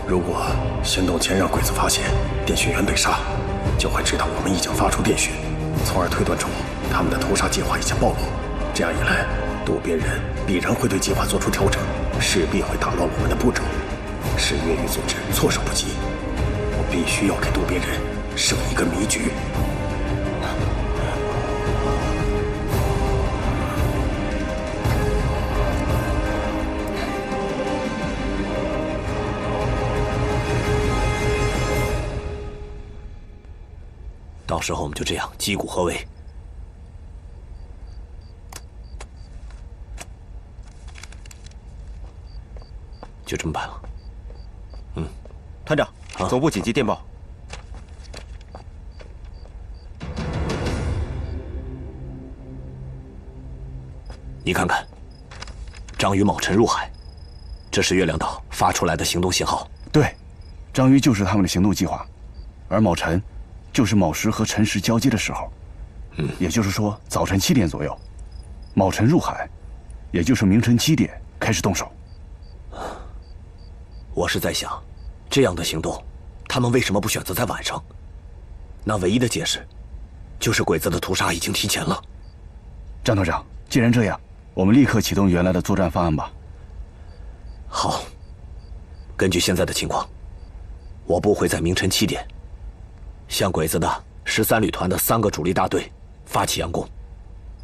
[SPEAKER 9] 如果行动前让鬼子发现电讯员被杀，就会知道我们已经发出电讯，从而推断出他们的屠杀计划已经暴露。这样一来，渡边人必然会对计划做出调整，势必会打乱我们的步骤，使越狱组织措手不及。我必须要给渡边人设一个迷局。
[SPEAKER 10] 到时候我们就这样击鼓合围。就这么办了。
[SPEAKER 1] 团长，总部紧急电报。
[SPEAKER 10] 你看看，章鱼卯沉入海，这是月亮岛发出来的行动信号。
[SPEAKER 14] 对，章鱼就是他们的行动计划，而卯晨就是卯时和辰时交接的时候。也就是说早晨7点左右，卯晨入海，也就是明晨7点开始动手。
[SPEAKER 10] 我是在想，这样的行动，他们为什么不选择在晚上？那唯一的解释，就是鬼子的屠杀已经提前了。
[SPEAKER 14] 张团长，既然这样，我们立刻启动原来的作战方案吧。
[SPEAKER 10] 好，根据现在的情况，我部会在明晨7点，向鬼子的13旅团的3个主力大队发起佯攻，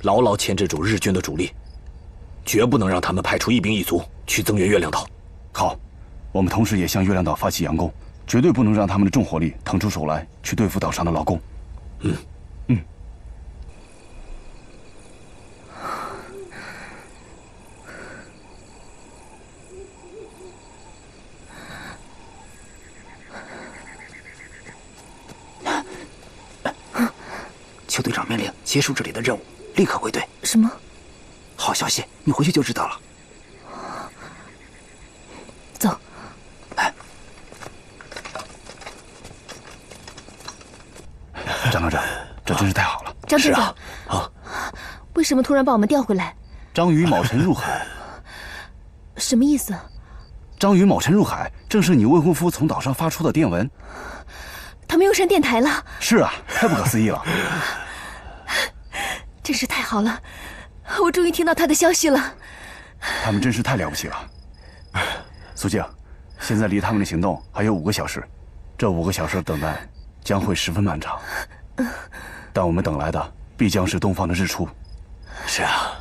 [SPEAKER 10] 牢牢牵制住日军的主力，绝不能让他们派出一兵一卒去增援月亮岛。
[SPEAKER 14] 好，我们同时也向月亮岛发起佯攻，绝对不能让他们的重火力腾出手来去对付岛上的劳工。
[SPEAKER 15] 邱队长命令结束这里的任务，立刻归队。
[SPEAKER 13] 什么？
[SPEAKER 15] 好消息，你回去就知道了。
[SPEAKER 13] 走。
[SPEAKER 14] 张团长，这真是太好了。
[SPEAKER 13] 张队长，为什么突然把我们调回来？
[SPEAKER 14] 章鱼卯辰入海。
[SPEAKER 13] 什么意思？
[SPEAKER 14] 章鱼卯辰入海，正是你未婚夫从岛上发出的电文。
[SPEAKER 13] 他们又上电台了。
[SPEAKER 14] 是啊，太不可思议了。
[SPEAKER 13] 真是太好了，我终于听到他的消息了。
[SPEAKER 14] 他们真是太了不起了。苏静，现在离他们的行动还有5个小时，这5个小时的等待将会十分漫长。但我们等来的必将是东方的日出。
[SPEAKER 10] 是啊。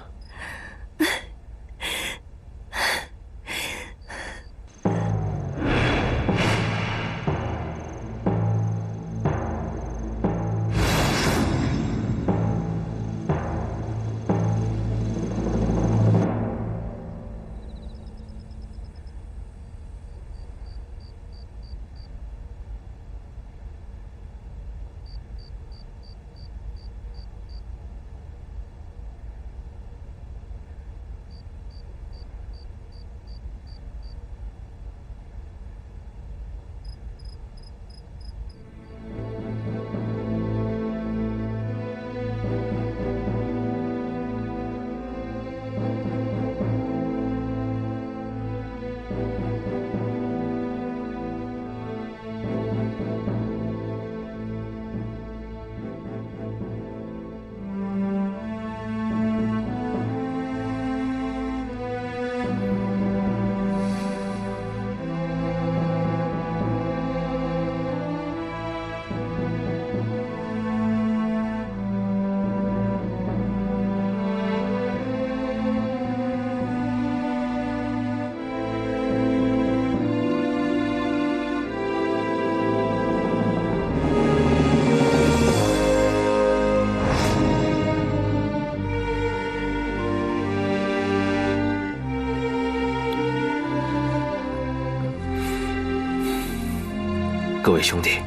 [SPEAKER 5] 各位兄弟，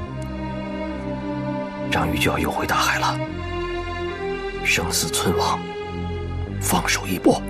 [SPEAKER 5] 章鱼就要游回大海了，生死存亡，放手一搏。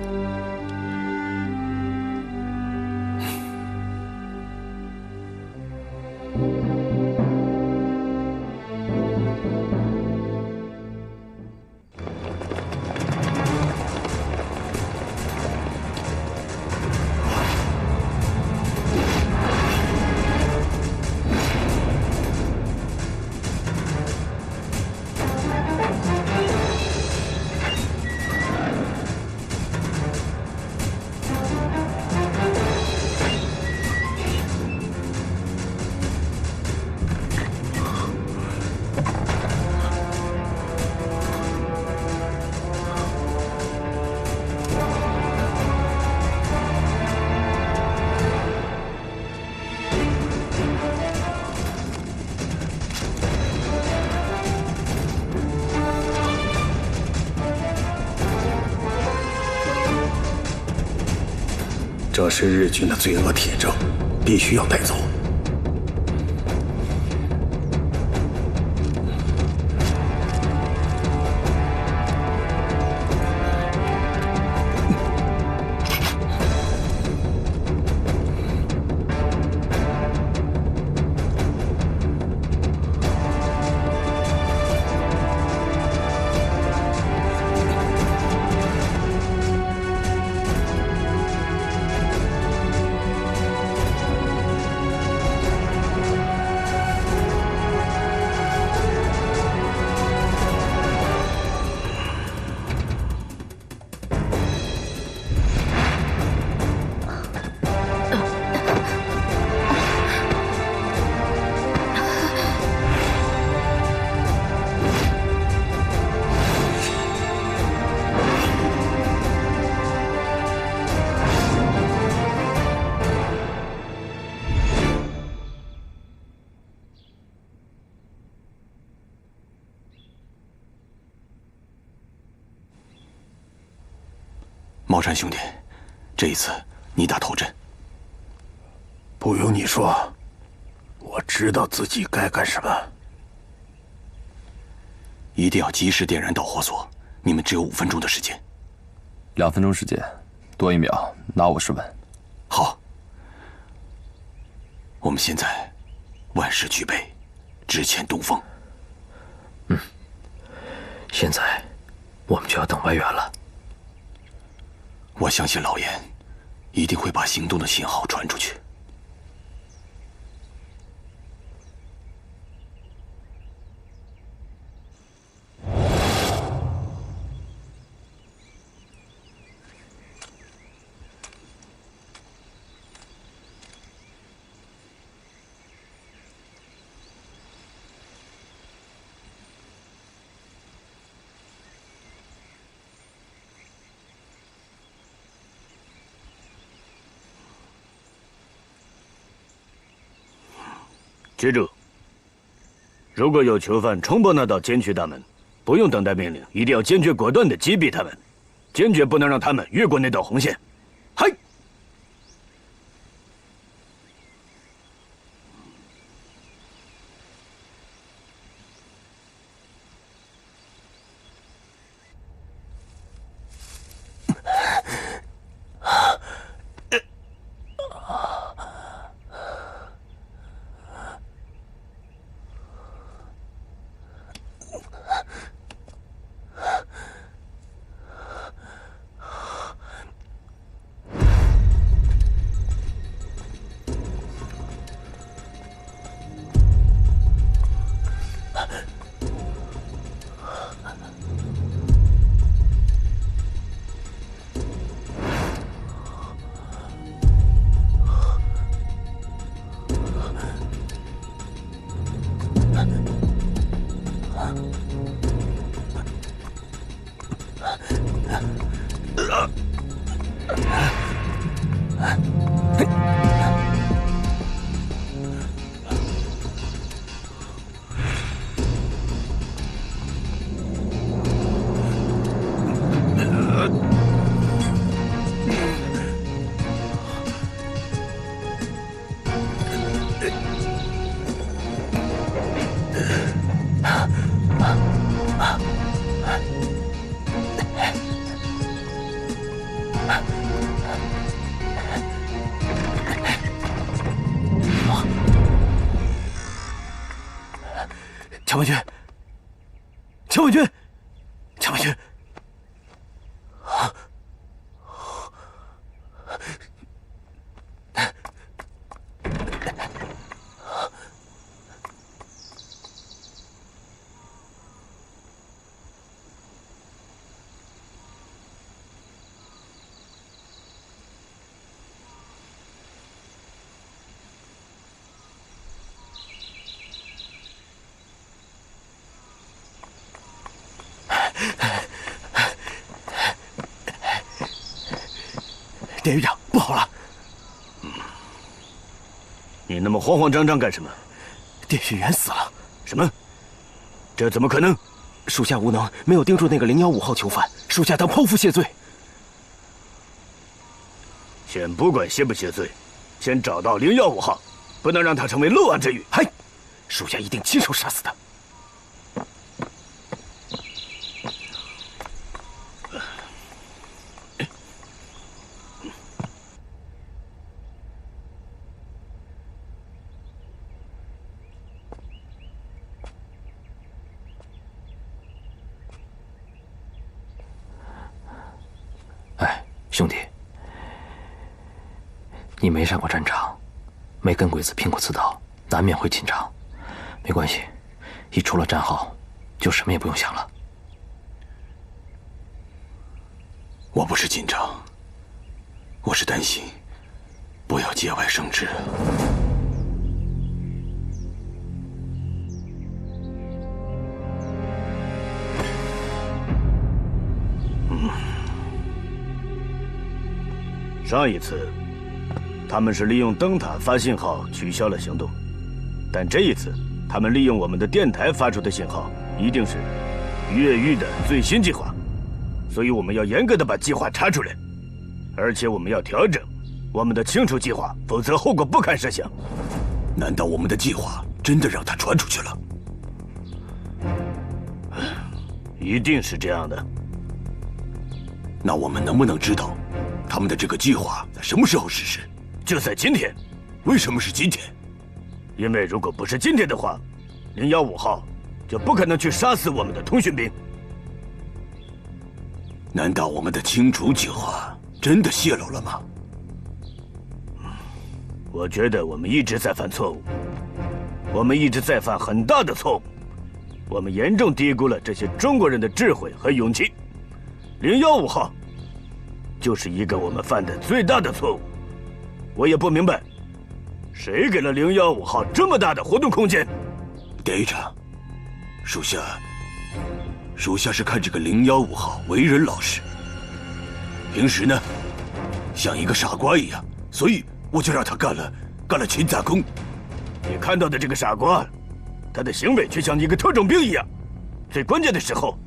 [SPEAKER 9] 这是日军的罪恶铁证，必须要带走。
[SPEAKER 1] 茂山兄弟，这一次你打头阵。
[SPEAKER 9] 不用你说，我知道自己该干什么。
[SPEAKER 1] 一定要及时点燃导火索，你们只有5分钟的时间。
[SPEAKER 6] 2分钟时间，多1秒，拿我试问。
[SPEAKER 1] 好，我们现在万事俱备，只欠东风。
[SPEAKER 5] 现在我们就要等外援了。
[SPEAKER 1] 我相信老严一定会把行动的信号传出去。
[SPEAKER 2] 记住，如果有囚犯冲破那道监区大门，不用等待命令，一定要坚决果断地击毙他们，坚决不能让他们越过那道红线。嗨！
[SPEAKER 1] 乔文君，乔文君，乔文君，典狱长，不好了！
[SPEAKER 2] 你那么慌慌张张干什么？
[SPEAKER 1] 电讯员死了！
[SPEAKER 2] 什么？这怎么可能？
[SPEAKER 1] 属下无能，没有盯住那个015号囚犯，属下当剖腹谢罪。
[SPEAKER 2] 先不管谢不谢罪，先找到015号，不能让他成为漏网之鱼。
[SPEAKER 1] 嗨，属下一定亲手杀死他。
[SPEAKER 5] 兄弟，你没上过战场，没跟鬼子拼过刺刀，难免会紧张。没关系，一出了战壕，就什么也不用想了。
[SPEAKER 1] 我不是紧张，我是担心，不要节外生枝。
[SPEAKER 2] 上一次，他们是利用灯塔发信号取消了行动，但这一次，他们利用我们的电台发出的信号，一定是越狱的最新计划，所以我们要严格的把计划查出来，而且我们要调整我们的清除计划，否则后果不堪设想。
[SPEAKER 1] 难道我们的计划真的让他传出去了？
[SPEAKER 2] 一定是这样的。
[SPEAKER 1] 那我们能不能知道，他们的这个计划在什么时候实施？
[SPEAKER 2] 就在今天。
[SPEAKER 1] 为什么是今天？
[SPEAKER 2] 因为如果不是今天的话，015号就不可能去杀死我们的通讯兵。
[SPEAKER 1] 难道我们的清除计划真的泄露了吗？
[SPEAKER 2] 我觉得我们一直在犯错误，我们一直在犯很大的错误，我们严重低估了这些中国人的智慧和勇气。015号就是一个我们犯的最大的错误。我也不明白，谁给了015号这么大的活动空间？
[SPEAKER 1] 队长，属下是看这个015号为人老实，平时呢像一个傻瓜一样，所以我就让他干了勤杂工。
[SPEAKER 2] 你看到的这个傻瓜，他的行为却像一个特种兵一样，最关键的时候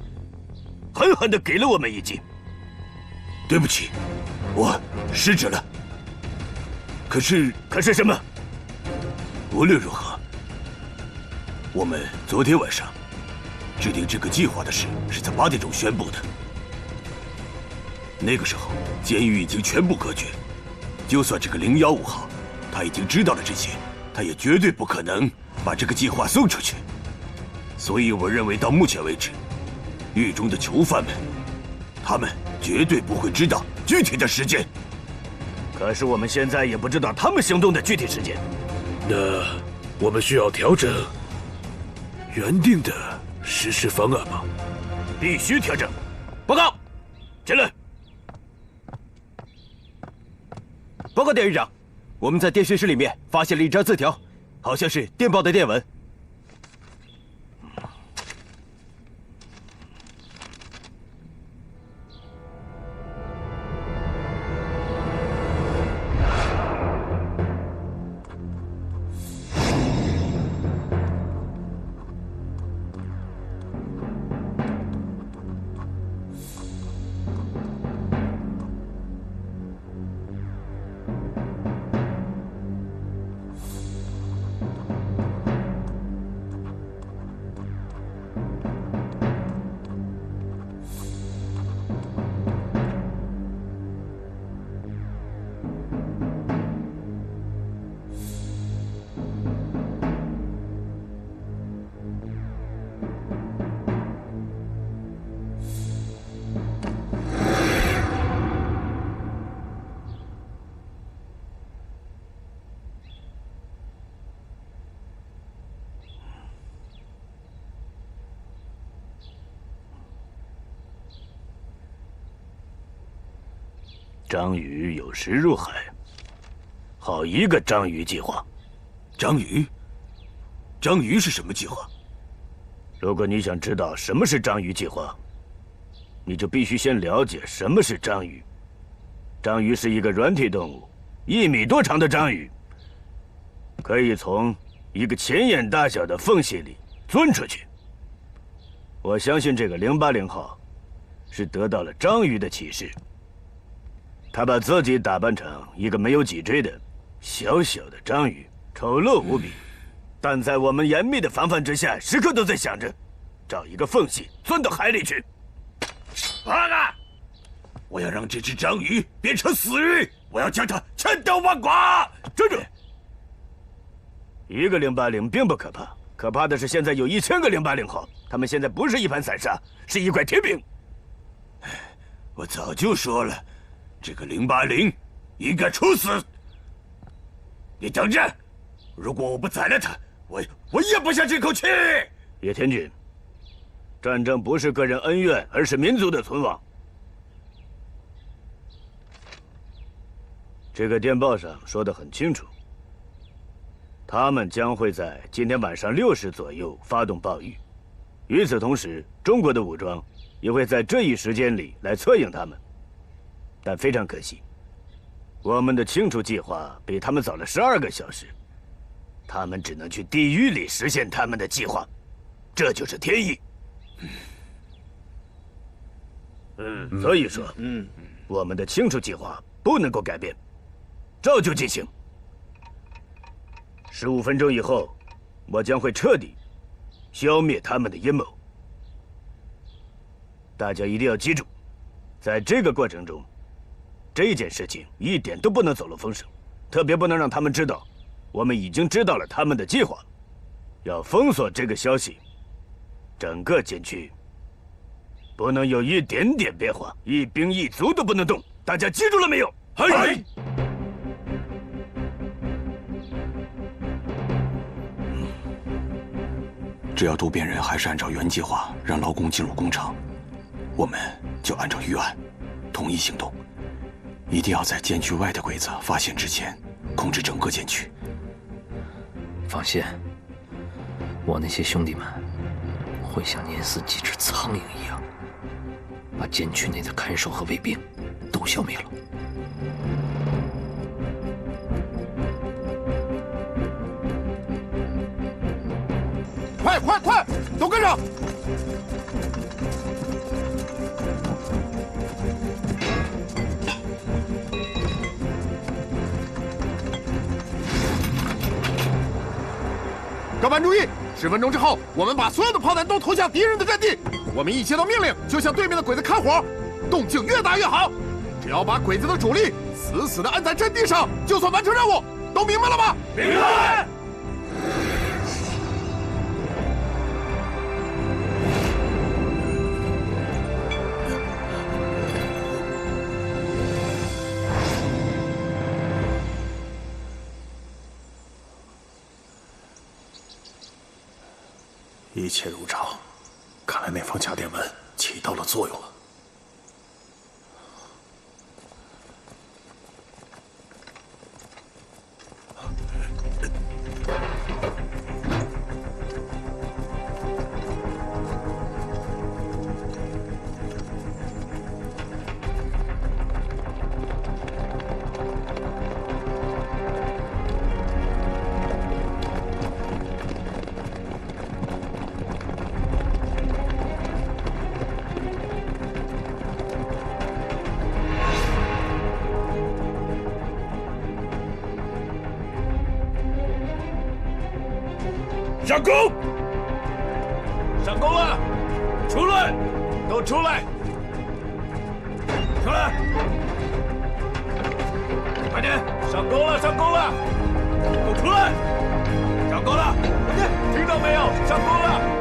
[SPEAKER 2] 狠狠地给了我们一击。
[SPEAKER 1] 对不起，我失职了。可是
[SPEAKER 2] 什么？
[SPEAKER 1] 无论如何，我们昨天晚上制定这个计划的事是在8点钟宣布的。那个时候，监狱已经全部隔绝，就算这个015号他已经知道了这些，他也绝对不可能把这个计划送出去。所以我认为到目前为止，狱中的囚犯们，他们绝对不会知道具体的时间。
[SPEAKER 2] 可是我们现在也不知道他们行动的具体时间。
[SPEAKER 9] 那我们需要调整原定的实施方案吗？
[SPEAKER 2] 必须调整。报告，进来。
[SPEAKER 10] 报告典狱长，我们在电讯室里面发现了一张字条，好像是电报的电文。
[SPEAKER 2] 章鱼有时入海，好一个章鱼计划！
[SPEAKER 1] 章鱼是什么计划？
[SPEAKER 2] 如果你想知道什么是章鱼计划，你就必须先了解什么是章鱼。章鱼是一个软体动物，1米多长的章鱼，可以从一个钱眼大小的缝隙里钻出去。我相信这个080号是得到了章鱼的启示。他把自己打扮成一个没有脊椎的小小的章鱼，丑陋无比，但在我们严密的防范之下，时刻都在想着找一个缝隙钻到海里去。
[SPEAKER 1] 报告！我要让这只章鱼变成死鱼，我要将它千刀万剐！
[SPEAKER 2] 站住！一个080并不可怕，可怕的是现在有1000个080号，他们现在不是一盘散沙，是一块铁饼。
[SPEAKER 1] 我早就说了。这个080应该处死！你等着，如果我不宰了他，我咽不下这口气！
[SPEAKER 2] 叶天君，战争不是个人恩怨，而是民族的存亡。这个电报上说得很清楚，他们将会在今天晚上6时左右发动暴雨，与此同时，中国的武装也会在这一时间里来策应他们。但非常可惜，我们的清除计划比他们早了12个小时，他们只能去地狱里实现他们的计划，这就是天意。所以说，我们的清除计划不能够改变，照旧进行。15分钟以后，我将会彻底消灭他们的阴谋。大家一定要记住，在这个过程中，这件事情一点都不能走漏风声，特别不能让他们知道，我们已经知道了他们的计划，要封锁这个消息，整个监区不能有一点点变化，一兵一卒都不能动。大家记住了没有？
[SPEAKER 3] 嘿。
[SPEAKER 11] 只要渡边人还是按照原计划让劳工进入工厂，我们就按照预案统一行动，一定要在监区外的鬼子发现之前控制整个监区。
[SPEAKER 5] 放心，我那些兄弟们会像碾死几只苍蝇一样，把监区内的看守和卫兵都消灭了。
[SPEAKER 3] 快，都跟上！各班注意，10分钟之后，我们把所有的炮弹都投向敌人的阵地。我们一接到命令，就向对面的鬼子开火，动静越大越好。只要把鬼子的主力死死地按在阵地上，就算完成任务。都明白了吗？明白。
[SPEAKER 9] 一切如常，看来那方假电文起到了作用了。
[SPEAKER 3] 上弓！上弓了！出来！都出来！出来！快点！上弓了！上弓了！都出来！上弓了！听到没有？上弓了！